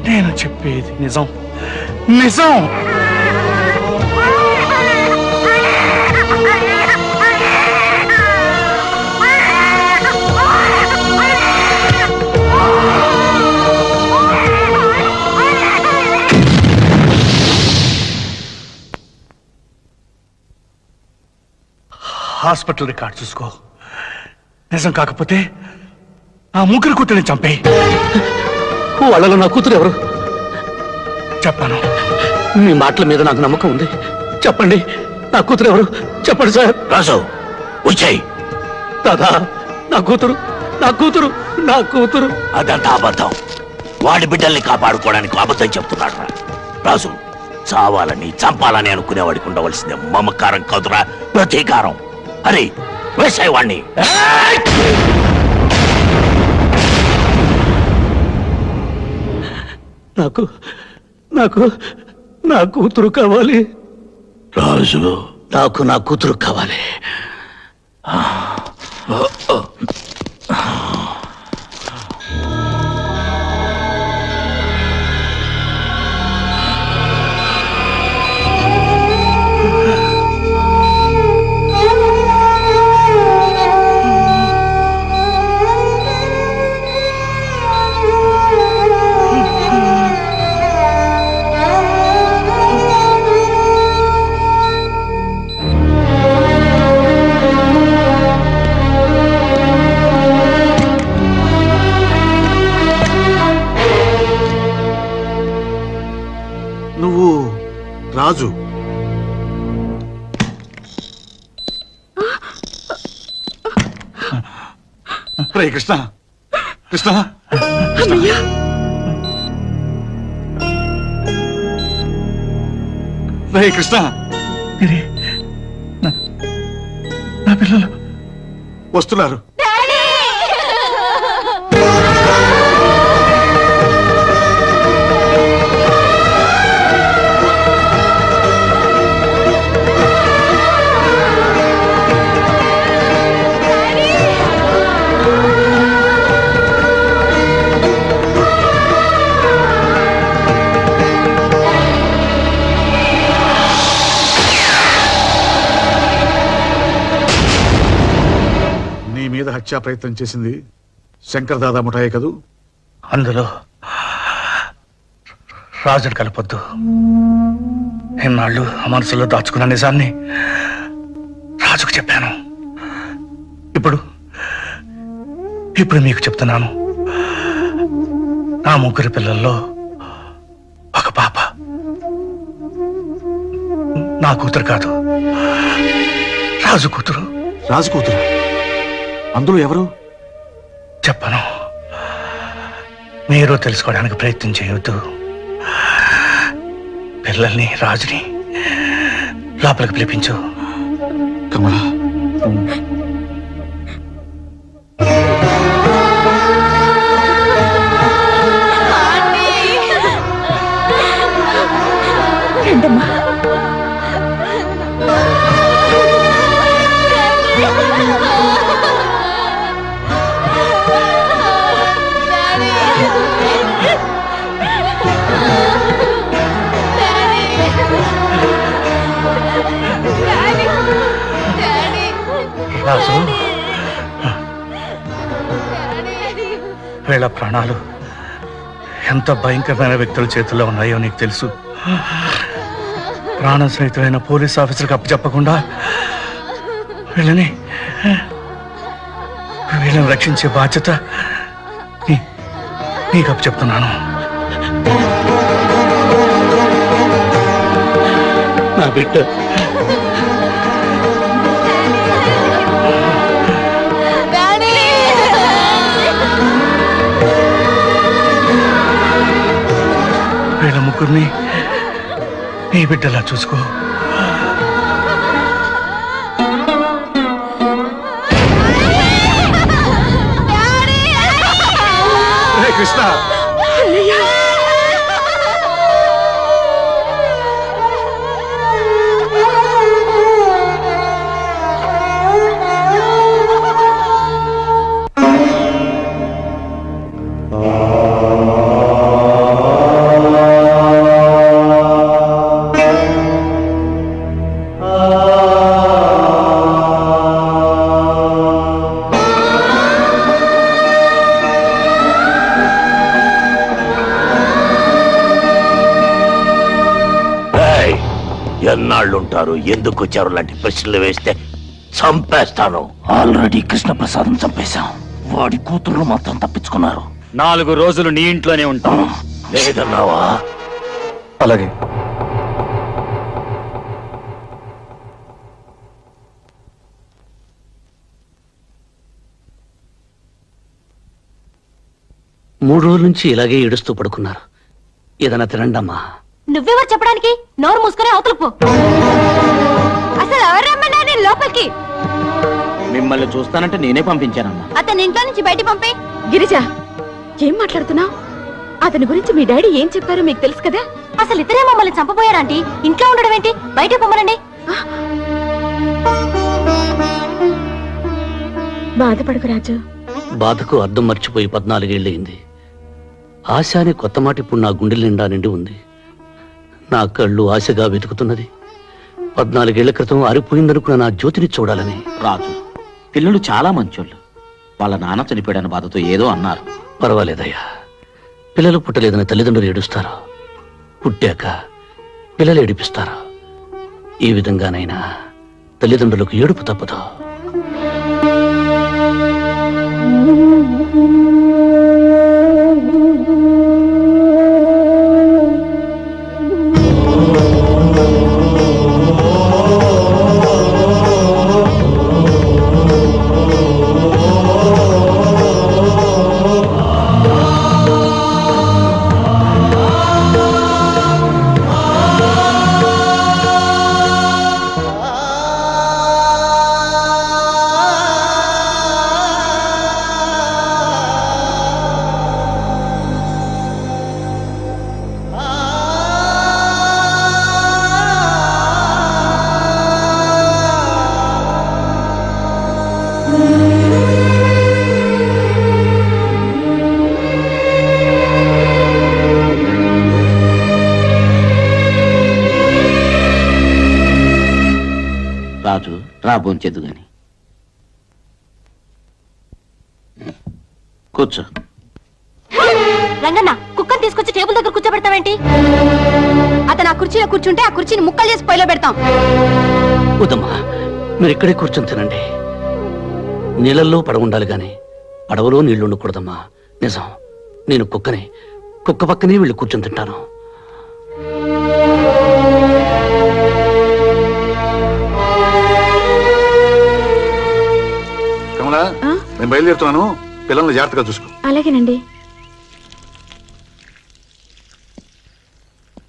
నేను చెప్పేది నిజం, నిజం. హాస్పిటల్ రికార్డ్ చూసుకో. నిజం కాకపోతే ఆ ముగ్గురు కూతురిని చంపే. వాళ్ళలో నా కూతురు ఎవరు? చెప్పాను. మీ మాటల మీద నాకు నమ్మకం ఉంది. చెప్పండి, నా కూతురు ఎవరు? చెప్పండి సార్. రాజు వచ్చాయి. దాదా, నా కూతురు, నా కూతురు, నా కూతురు. అదంతా అబద్ధం. వాడి బిడ్డల్ని కాపాడుకోవడానికి అబద్ధం చెప్తున్నాడు రా. రాజు, చావాలని చంపాలని అనుకునేవాడికి ఉండవలసిందే మమకారం కాదురా, ప్రతీకారం. అరే వేసాయి వాణ్ణి. నాకు నాకు నా కూతురు కావాలి రాజు. నాకు నా కూతురు కావాలి. నువ్వు రాజు. రే కృష్ణ, కృష్ణ. రే కృష్ణ. నా పిల్లలు వస్తున్నారు. హత్యా ప్రయత్నం చేసింది శంకర్ దాదా ముఠాయే కదూ? అందులో రాజును కలపొద్దు. ఎన్నాళ్ళు ఆ మనసులో దాచుకున్న నిజాన్ని రాజుకు చెప్పాను. ఇప్పుడు మీకు చెప్తున్నాను. నా ముగ్గురు పిల్లల్లో ఒక పాప నా కూతురు కాదు, రాజు కూతురు. రాజు కూతురు? అందులో ఎవరు? చెప్పను. మీరు తెలుసుకోవడానికి ప్రయత్నం చేయవద్దు. పిల్లల్ని, రాజుని లోపలికి పిలిపించు. కమలా, రాజు, వీళ్ళ ప్రాణాలు ఎంత భయంకరమైన వ్యక్తుల చేతుల్లో ఉన్నాయో నీకు తెలుసు. ప్రాణ సహితమైన పోలీస్ ఆఫీసర్కి అప్పచెప్పకుండా వీళ్ళని రక్షించే బాధ్యత నీకు అప్పచెప్తున్నాను. బిడ్డ వీళ్ళ ముగ్గురిని నీ బిడ్డలా చూసుకో. కృష్ణ ఎన్నాళ్ళుంటారు, ఎందుకు వచ్చారు లాంటి ప్రశ్నలు వేస్తే చంపేస్తాను. ఆల్రెడీ కృష్ణప్రసాదం చంపేశాం, వాడి కూతురు మాత్రం తప్పించుకున్నారు. 4 రోజులు నీ ఇంట్లోనే ఉంటాం. లేదన్నావా? అలాగే. మూడు రోజుల నుంచి ఇలాగే ఏడుస్తూ పడుకున్నారు. ఏదైనా తినండమ్మా. నువ్వెవరు చెప్పడానికి? నోరు మూసుకొని అవతలకు పో. అసలు ఎవరు రమ్మన్నా నేను లోపలికి? మిమ్మల్ని చూస్తానంటే నేనే పంపించానమ్మా. అతని ఇంట్లో నుంచి బయట పంపే. గిరిజ, ఏం మాట్లాడుతున్నావు? అతని గురించి మీ డాడీ ఏం చెప్పారో మీకు తెలుసు కదా. అసలు ఇతరే మమ్మల్ని చంపబోయారంటీ. ఇంట్లో ఉండడం ఏంటి? బయట పొమ్మనండి. బాధపడకు రాజు. బాధకు అర్థం మర్చిపోయి 14 ఏళ్ళయింది. ఆశ అనే కొత్త మాట ఇప్పుడు నా గుండె నిండా నిండి ఉంది. నా కళ్ళు ఆశగా వెతుకుతున్నది 14 ఏళ్ల క్రితం ఆరిపోయిందనుకున్న నా జ్యోతిని చూడాలని. రాజు, పిల్లలు చాలా మంచోళ్ళు. వాళ్ళ నాన్న చనిపోయాడన్న బాధతో ఏదో అన్నారు. పర్వాలేదయ్యా, పిల్లలు పుట్టలేదని తల్లిదండ్రులు ఏడుస్తారు, పుట్టాక పిల్లలు ఏడిపిస్తారు. ఈ విధంగానైనా తల్లిదండ్రులకు ఏడుపు తప్పదు. రాజు, రా భోంచేద్దు గాని. కూర్చో. రంగన్న, కుక్కని తీసుకొచ్చి టేబుల్ దగ్గర కూర్చోబెడతావేంటి? అతను ఆ కుర్చీలో కూర్చుంటే ఆ కుర్చీని ముక్కలు చేసి పొయ్యిలో పెడతాం. వద్దమ్మా, మీరు ఇక్కడే కూర్చొని తినండి. నీళ్ళల్లో పడవ ఉండాలి గాని పడవలో నీళ్లు ఉండకూడదమ్మా. నిజం, నేను కుక్కని. కుక్క పక్కనే వీళ్ళు కూర్చొని తింటాను. కమలా, నేను బయలుదేరుతున్నాను. పిల్లల్ని జాగ్రత్తగా చూసుకో. అలాగేనండి.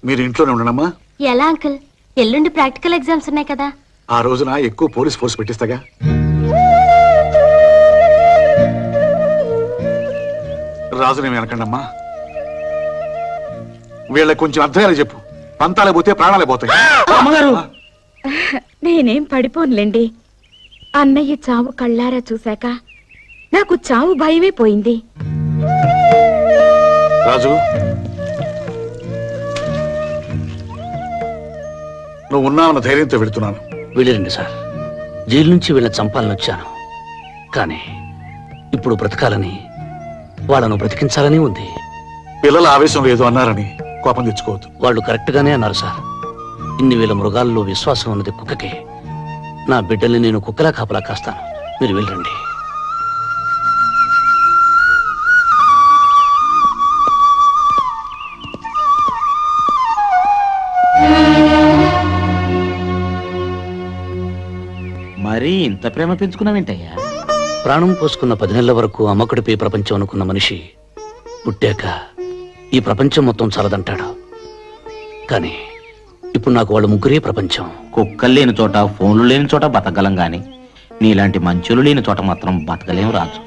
మీరు ఇంట్లోనే ఉండనమ్మా. ఎలా అంకుల్? ఎల్లుండి ప్రాక్టికల్ ఎగ్జామ్స్ ఉన్నాయి కదా. ఆ రోజున ఎక్కువ పోలీస్ ఫోర్స్ పెట్టిస్తాగా. రాజునేమి అనకండమ్మా. వీళ్ళకి కొంచెం అర్థమయ్యేలా చెప్పు. పంతాలే పోతే ప్రాణాలే పోతాయి. అమ్మగారు, నేనేం పడిపోనులేండి. అన్నయ్య చావు కళ్ళారా చూశాక నాకు చావు భయమే పోయింది. రాజు, నువ్వు ఉన్నావన్న ధైర్యంతో పెడుతున్నాను. వెళ్ళిరండి సార్. జైలు నుంచి వీళ్ళని చంపాలని వచ్చాను, కానీ ఇప్పుడు బ్రతకాలని, వాళ్ళను బ్రతికించాలని ఉంది. పిల్లల ఆవేశం ఏదో అన్నారని కోపం తెచ్చుకోవద్దు. వాళ్ళు కరెక్ట్ గానే అన్నారు సార్. ఇన్ని వేల మృగాల్లో విశ్వాసం ఉన్నది కుక్కకే. నా బిడ్డల్ని నేను కుక్కలా కాపలా కాస్తాను. మీరు వెళ్ళండి. మరి ఇంత ప్రేమ పెంచుకున్నావేంటయ్యా? ప్రాణం పోసుకున్న 10 నెలల వరకు అమ్మకుడిపై ప్రపంచం అనుకున్న మనిషి పుట్టాక ఈ ప్రపంచం మొత్తం చాలదంటాడు. కానీ ఇప్పుడు నాకు వాళ్ళు ముగ్గురే ప్రపంచం. కుక్కలు లేని చోట, ఫోన్లు లేని చోట బతకగలం గాని నీలాంటి మంచులు లేని చోట మాత్రం బతకలేం రాజు.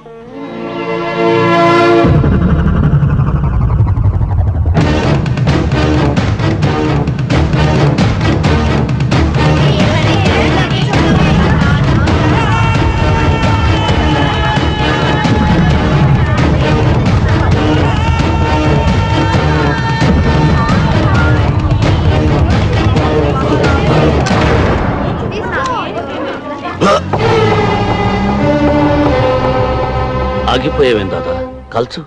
ఆగిపోయావేం దాదా? కాల్చు.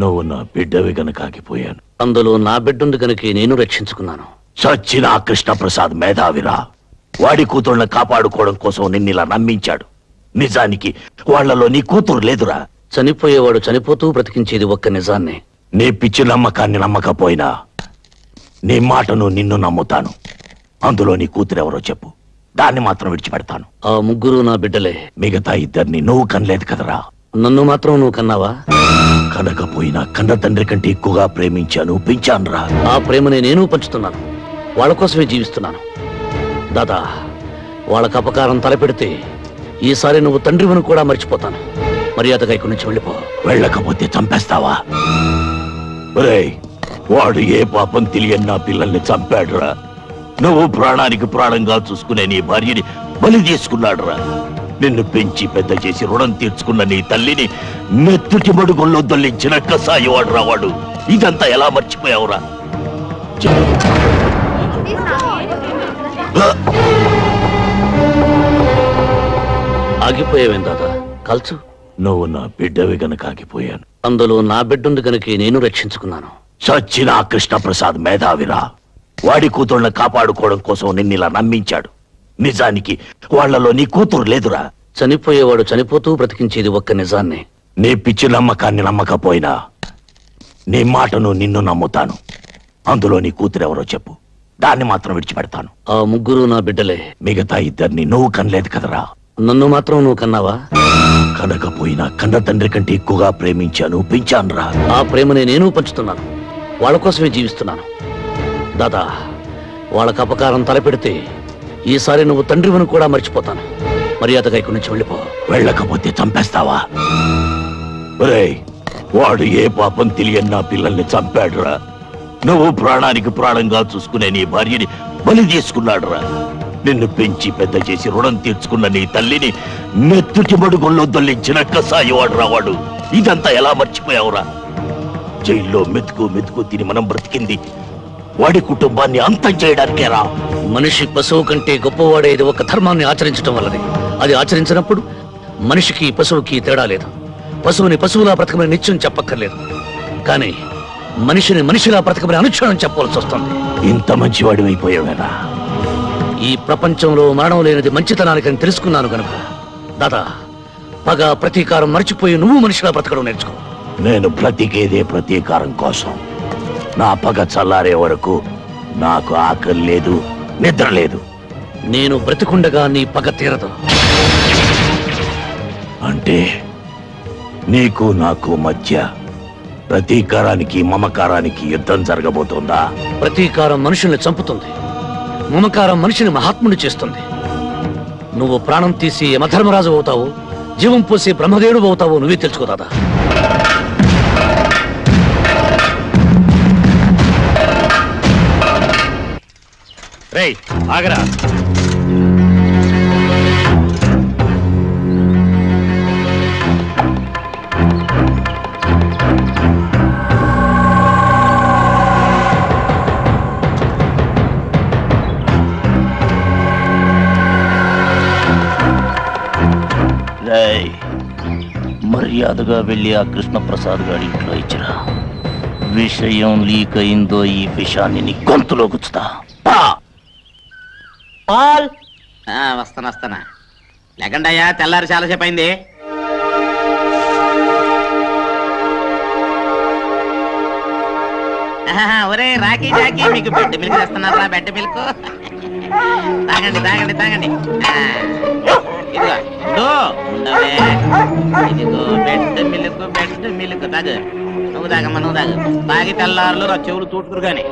నువ్వు నా బిడ్డవి గనక ఆగిపోయాను. అందులో నా బిడ్డుంది కనుక నేను రక్షించుకున్నాను. చచ్చిన ఆ కృష్ణప్రసాద్ మేధావిరా. వాడి కూతుళ్ళని కాపాడుకోవడం కోసం నిన్నిలా నమ్మించాడు. నిజానికి వాళ్లలో నీ కూతురు లేదురా. చనిపోయేవాడు చనిపోతూ బ్రతికించేది ఒక్క నిజాన్ని. నీ పిచ్చి నమ్మకాన్ని నమ్మకపోయినా నీ మాటను నిన్ను నమ్ముతాను. అందులో నీ కూతురెవరో చెప్పు, దాన్ని మాత్రం విడిచిపెడతాను. ఆ ముగ్గురు నా బిడ్డలే. మిగతా ఇద్దరిని నువ్వు కనలేదు కదరా. నన్ను మాత్రం నువ్వు కన్నావా? కనకపోయినా కన్న తండ్రి కంటే ఎక్కువగా ప్రేమించాను, పెంచానురా. ఆ ప్రేమని నేను పంచుతున్నాను. వాళ్ళ కోసమే జీవిస్తున్నాను. దాదా, వాళ్ళకి అపకారం తలపెడితే ఈసారి నువ్వు తండ్రివను కూడా మర్చిపోతాను. మర్యాదగా ఇక్కడి నుంచి వెళ్ళిపో. వెళ్ళకపోతే చంపేస్తావా? ఒరేయ్, వాడు ఏ పాపం తెలియని నా పిల్లల్ని చంపాడురా. నువ్వు ప్రాణానికి ప్రాణంగా చూసుకునే నీ భార్యని బలి తీసుకున్నాడురా. నిన్ను పెంచి పెద్ద చేసి రుణం తీర్చుకున్న నీ తల్లిని మెత్తుటి మడుగుల్లో దొల్లించిన కసాయివాడు రావాడు. ఇదంతా ఎలా మర్చిపోయావురా? ఆగిపోయావేం దాదా? కాల్చు. నువ్వు నా బిడ్డవి గనక ఆగిపోయాను. అందులో నా బిడ్డుంది కనుక నేను రక్షించుకున్నాను. చచ్చిన ఆ కృష్ణప్రసాద్ మేధావిరా. వాడి కూతుళ్ళని కాపాడుకోవడం కోసం నిన్నిలా నమ్మించాడు. నిజానికి వాళ్లలో నీ కూతురు లేదురా. చనిపోయేవాడు చనిపోతూ బ్రతికించేది ఒక్క నిజాన్ని. నీ పిచ్చి నమ్మకాన్ని నమ్మకపోయినా నీ మాటను నిన్ను నమ్ముతాను. అందులో నీ కూతురెవరో చెప్పు, దాన్ని మాత్రం విడిచిపెడతాను. ఆ ముగ్గురు నా బిడ్డలే. మిగతా ఇద్దరిని నువ్వు కనలేదు కదరా. నన్ను మాత్రం నువ్వు కన్నావా? కనకపోయినా కన్న తండ్రి కంటే ఎక్కువగా ప్రేమించాను, పెంచానురా. ఆ ప్రేమని నేను పంచుతున్నాను. వాళ్ళ కోసమే జీవిస్తున్నాను. దాదా, వాళ్ళకి అపకారం తలపెడితే ఈసారి నువ్వు తండ్రివను కూడా మర్చిపోతాను. మర్యాదగా ఇక్కడి నుంచి వెళ్ళిపో. వెళ్ళకపోతే చంపేస్తావా? ఒరేయ్, వాడు ఏ పాపం తెలియని నా పిల్లల్ని చంపాడురా. నువ్వు ప్రాణానికి ప్రాణంగా చూసుకునే నీ భార్యని బలి తీసుకున్నాడురా. నిన్ను పెంచి పెద్ద చేసి రుణం తీర్చుకున్న నీ తల్లిని మెత్తుటి మడుగుల్లో దొల్లించిన కసాయివాడు రావాడు. ఇదంతా ఎలా మర్చిపోయావురా? జైల్లో మెతుకు మెతుకు తిని మనం బ్రతికింది వాడి కుటుంబాన్ని అంతం చేయడానికేరా. మనిషి పశువు కంటే గొప్పవాడేది ఒక ధర్మాన్ని ఆచరించడం వల్లనే. అది ఆచరించినప్పుడు మనిషికి పశువుకి తేడా లేదు. పశువుని పశువులా బ్రతకమని నిత్యం చెప్పక్కర్లేదు. కానీ మనిషిని మనిషిలా బ్రతకమని అనుక్షణం చెప్పవలసి వస్తుంది. ఇంత మంచివాడి అయిపోయావేనా? ఈ ప్రపంచంలో మరణం లేనిది మంచితనానికని తెలుసుకున్నాను కనుక దాదా, పగ ప్రతీకారం మర్చిపోయి నువ్వు మనిషిలా బ్రతకడం నేర్చుకో. నేను బ్రతికేదే ప్రతీకారం కోసం. నా పగ చల్లారే వరకు నాకు ఆకలి లేదు, నిద్ర లేదు. నేను బ్రతికుండగా నీ పగ తీరదు. అంటే నీకు నాకు మధ్య ప్రతీకారానికి మమకారానికి యుద్ధం జరగబోతోందా? ప్రతీకారం మనుషుల్ని చంపుతుంది, మమకారం మనిషిని మహాత్ముని చేస్తుంది. నువ్వు ప్రాణం తీసి యమధర్మరాజు అవుతావు, జీవం పోసి బ్రహ్మదేవుడు అవుతావు. నువ్వే తెలుసుకోదాదా. రేయ్, ఆగరా. రేయ్, మర్యాదగా వెళ్ళి ఆ కృష్ణప్రసాద్ గారి ఇంట్లో ఇచ్చిరా. విషయం లీక్ అయిందో ఈ విషయాన్ని నీ గొంతులో గుచ్చుతా. పాల్ వస్తానా లేకండి అయ్యా, తెల్లారి చాలాసేపు అయింది. ఒరే రాకీ జాకీ, మీకు బెడ్ మిల్క్ తెస్తున్నారా? బెడ్ మిల్క్ తాగండి తాగండి తాగండి ఇదిగో ఉండవే ఇదిగో బెడ్ మిల్క్ తాగు నువ్వు తాగమ్మా నువ్వు తాగు తాగి తెల్లారులు చెవులు తూటుకురు కానీ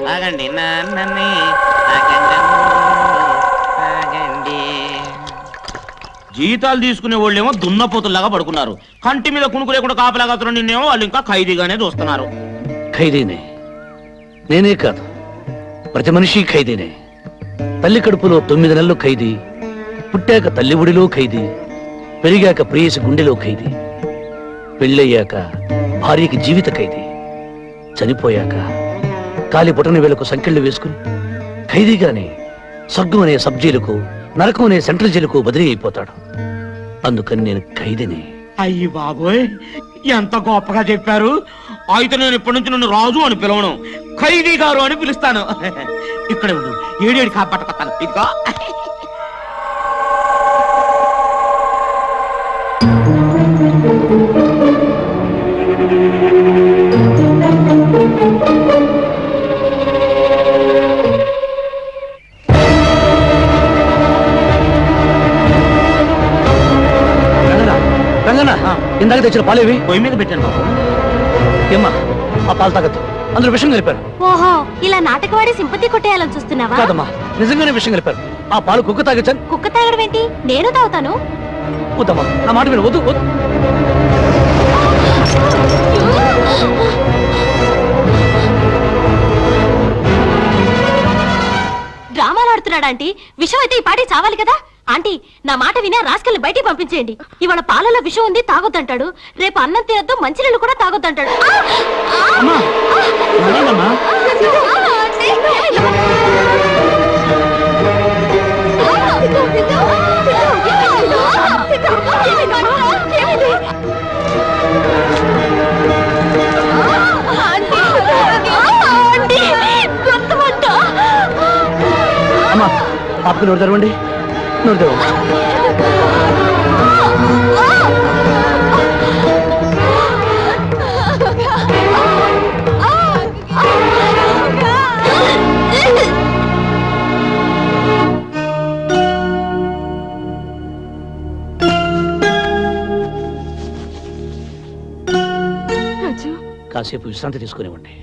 తాగండి నన్ను తాగండి. జీతాలు తీసుకునే వాళ్ళేమో దున్నపోతుల్లాగా పడుకున్నారు, కంటి మీద కుణుకు లేకుండా కాపలాగా నిన్నేమో వాళ్ళు ఇంకా ఖైదీగానే చూస్తున్నారు. ఖైదీనే నేనే కాదు, ప్రతి మనిషి ఖైదీనే. తల్లి కడుపులో 9 నెలలు ఖైదీ, పుట్టాక తల్లి ఒడిలో ఖైదీ, పెరిగాక ప్రేయసి గుండెలో ఖైదీ, పెళ్ళయ్యాక భార్యకి జీవిత ఖైదీ, చనిపోయాక కాలి బొటన వేలకు సంకెళ్ళు వేసుకుని ఖైదీగానే స్వర్గం అనే సబ్ జైలుకు, నరకం అనే సెంట్రల్ జైలుకు బదిలీ అయిపోతాడు. అందుకని నేను ఖైదీని. అయ్యి బాబోయ్ ఎంత గొప్పగా చెప్పారు. అయితే నేను ఇప్పటి నుంచి నన్ను రాజు అని పిలవను, ఖైదీ గారు అని పిలుస్తాను. ఇక్కడే ఉండు, ఏడేడి కాపాటుకొస్తాను. ఇదిగో ఇందాక తెచ్చిన పాలేవి పొయ్యి మీద పెట్టాను బాబు. ఏమ్మా ఆ పాలు తాగద్దు, అందులో విషయం కలిపారు. ఓహో, ఇలా నాటకవాడి సింపతి కొట్టేయాలని చూస్తున్నావా? కాదమ్మా, నిజంగానే విషయం కలిపారు. ఆ పాలు కుక్క తాగొచ్చాను. కుక్క తాగడం ఏంటి? నేను తాగుతాను. వద్దమ్మా, నా మాట విను, వద్దు వద్దు. డ్రామాలు ఆడుతున్నాడా ఆంటీ? విషం అయితే ఈ పాటి చావాలి కదా. ఆంటీ నా మాట విని రాసుకెళ్ళి బయటికి పంపించేయండి. ఇవాళ పాలలో విషం ఉంది తాగొద్దంటాడు, రేపు అన్నం తినొద్దు మంచినీళ్ళు కూడా తాగొద్దంటాడు. అమ్మా పాపకి నోరు తెరవండి, నోరు తెరవండి. కాసేపు విశ్రాంతి తీసుకునివ్వండి.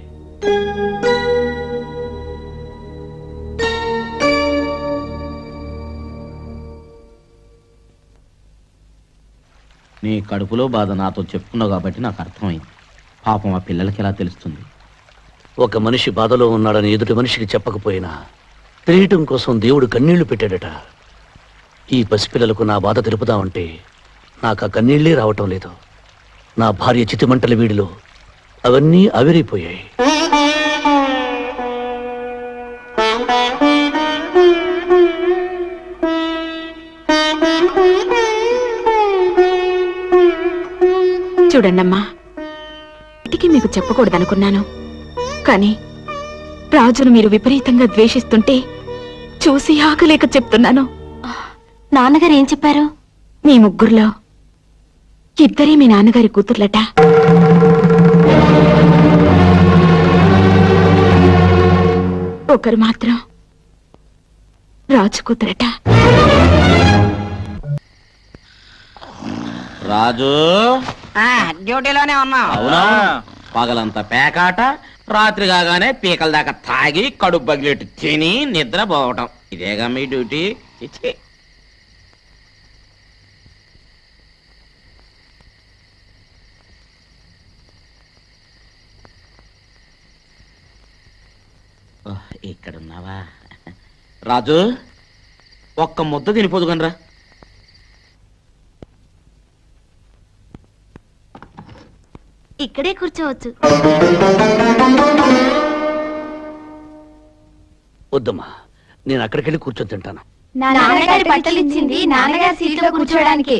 నీ కడుపులో బాధ నాతో చెప్పుకున్నావు కాబట్టి నాకు అర్థమైంది. పాపం ఆ పిల్లలకి ఎలా తెలుస్తుంది? ఒక మనిషి బాధలో ఉన్నాడని ఎదుటి మనిషికి చెప్పకపోయినా తెలియటం కోసం దేవుడు కన్నీళ్లు పెట్టాడట. ఈ పసిపిల్లలకు నా బాధ తెలుపుదామంటే నాకు ఆ కన్నీళ్లే రావటం లేదు. నా భార్య చితిమంటల వీడిలో అవన్నీ ఆవిరైపోయాయి. చూడండమ్మా, ఇంటికి మీకు చెప్పకూడదనుకున్నాను, కానీ రాజును మీరు విపరీతంగా ద్వేషిస్తుంటే చూసి ఆగలేక చెప్తున్నాను. నాన్నగారు ఏం చెప్పారు? మీ ముగ్గురులో ఇద్దరే మీ నాన్నగారి కూతుర్లట. ఒకరు మాత్రం రాజు కూతురట. రాజు డ్యూటీలోనే ఉన్నా. అవునా? పగలంతా పేకాట, రాత్రి కాగానే పీకల దాకా తాగి కడుపు బగిలెట్టు తిని నిద్ర పోవటం, ఇదేగా మీ డ్యూటీ? చిచ్చి. ఇక్కడున్నావా రాజు? ఒక్క ముద్ద తినిపోదు కనరా. ఇక్కడే కూర్చోవచ్చు. వద్దమ్మా, నేను అక్కడికి వెళ్ళి కూర్చొని తింటాను. నాన్నగారి బట్టలు ఇచ్చింది నాన్నగారి సీట్లో కూర్చోడానికి.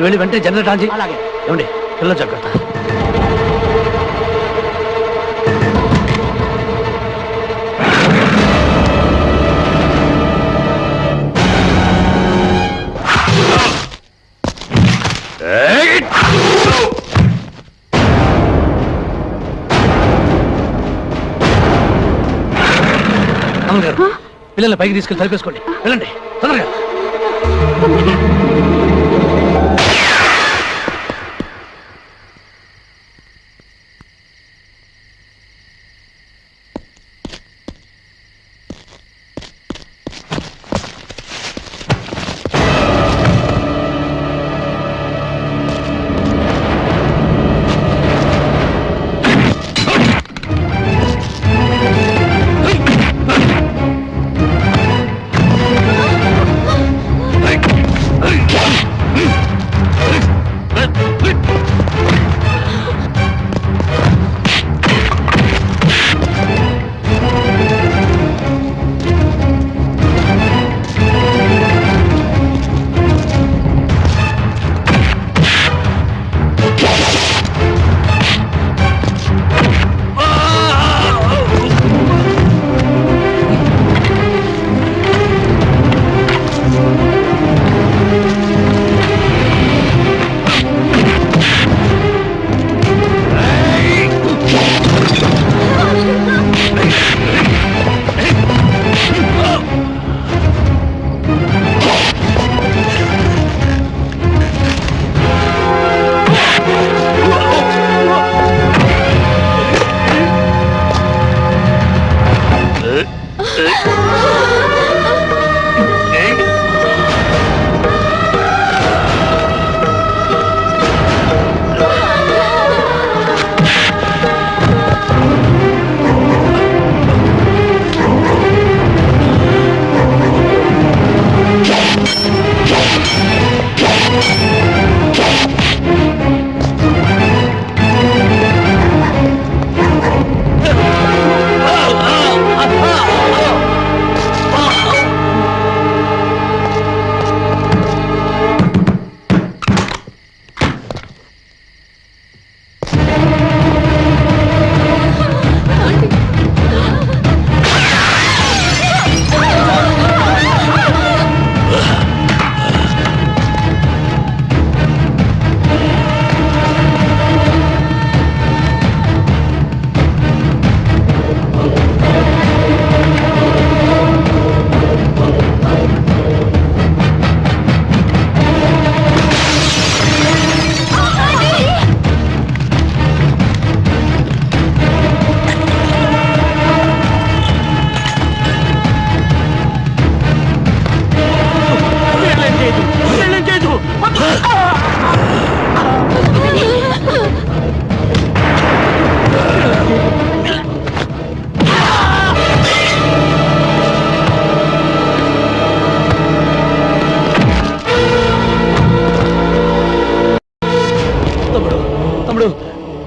నువ్వు వెళ్ళి వెంటనే జనరేటర్ ఆన్ చేయి. అలాగే. ఏమండి పిల్ల జాగ్రత్త. అమ్మగారు పిల్లల్ని పైకి తీసుకెళ్ళి తలిపేసుకోండి. వెళ్ళండి తొందరగా.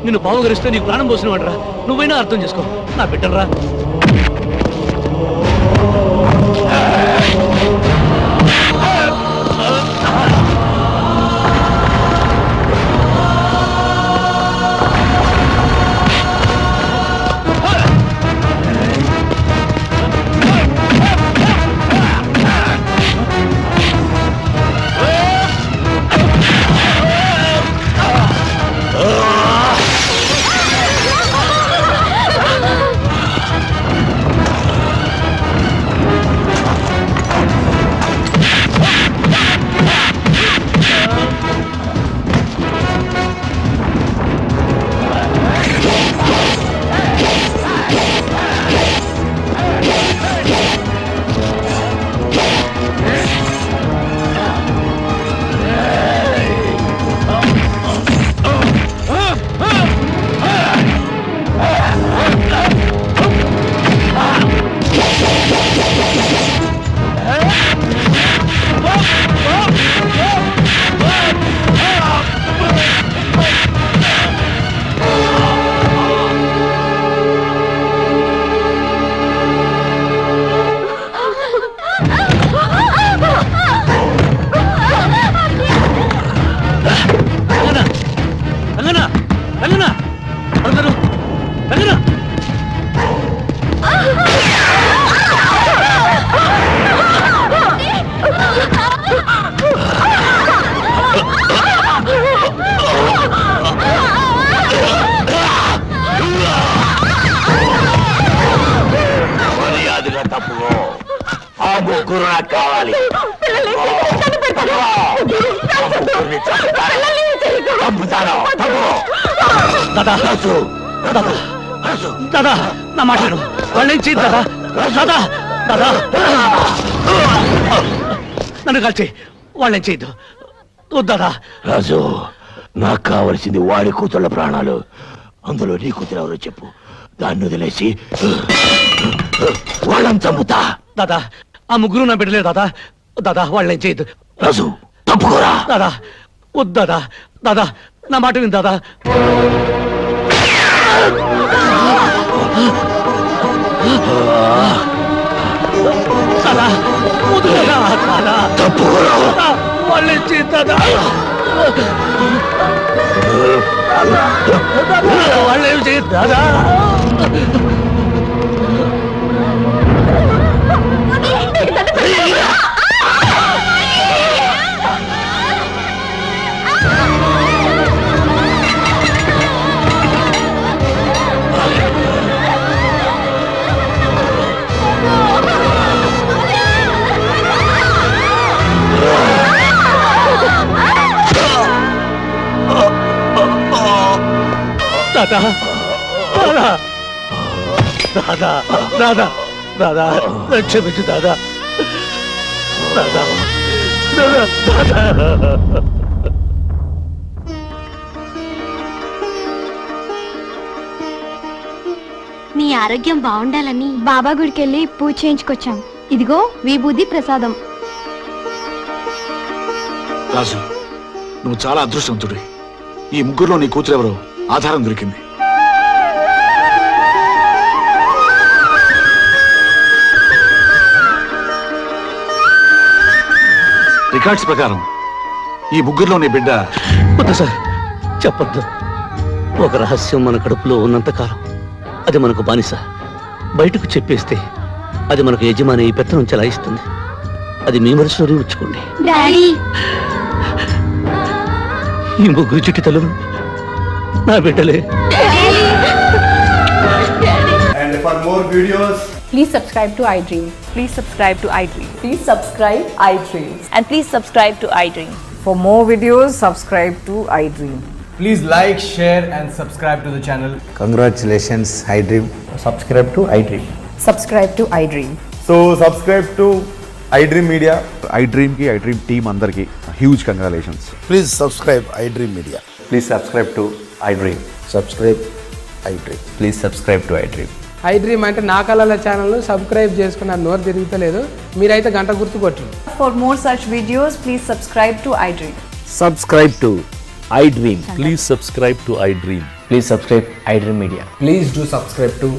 నిన్ను బావగరిస్తే నీకు ప్రాణం పోసిన వాడరా. నువ్వైనా అర్థం చేసుకో నా బిడ్డరా. ముగ్గురు నాకు కావాలి. దాదా దాదా దాదా నా మాటలు వాళ్ళేం చేయదు దాదా దాదా దాదా నన్ను కలిసి వాళ్ళేం చేయద్దు వద్దాదా. రాజు, నాకు కావలసింది వాడి కూతుళ్ళ ప్రాణాలు. అందులో నీ కూతురు ఎవరో చెప్పు. దాన్ని వదిలేసి వాళ్ళని చంపుతా. దాదా ఆ ముగ్గురు నా బిడ్డలేదు దాదా. దాదా వాళ్ళేం చేయద్దు. రాజు, తప్పుకోరా. దాదా వద్దాదా. దాదా నా మాట విని దాదా. దాదా వద్దు దాదా. దాదా తప్పుకోరా. వాళ్ళేం చేయద్దు దాదా. వాళ్ళేం చేయద్దు దాదా. దాదా దాదా దాదా దాదా నన్ను క్షమించు దాదా. దాదా దాదా దాదా. మీ ఆరోగ్యం బాగుండాలని బాబా గుడికి వెళ్ళి పూజ చేయించుకొచ్చాం. ఇదిగో విభూది ప్రసాదం. రాజు, నువ్వు చాలా అదృష్టవంతుడి. ఈ ముగ్గురులో నీ కూతురు ఎవరో ఆధారం దొరికింది. రికార్డ్స్ ప్రకారం ఈ ముగ్గురులో నీ బిడ్డ. వద్దు సార్, చెప్పొద్దు. ఒక రహస్యం మన కడుపులో ఉన్నంతకాలం అది మనకు బానిస. బయటకు చెప్పేస్తే అది మనకు యజమాని పెత్తనం చెలాయిస్తుంది. అది మీ మనసులోనే ఉంచుకోండి. ఈ ముగ్గురు చుట్టి తల్లులు నా బిడ్డలే. And for more videos, Please subscribe to iDream. Please subscribe to iDream. Please subscribe iDream. And please subscribe to iDream. For more videos, subscribe to iDream. please like, share and subscribe to the channel. Congratulations iDream. Subscribe to iDream. Subscribe to iDream. So subscribe to iDream Media. iDream కి iDream team అందరికి huge congratulations. Please subscribe iDream media. Please subscribe to iDream. Subscribe iDream. Please subscribe to iDream. iDream అంటే నా కళల channel subscribe చేసుకున్న నోరు తిరుగుతలేదు. మీరైతే గంట గుర్తు కొట్టండి. For more such videos, please subscribe to iDream. Subscribe to iDream. Please subscribe to iDream. Please subscribe iDream media. Please do subscribe to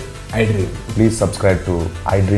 iDream. Please subscribe to iDream.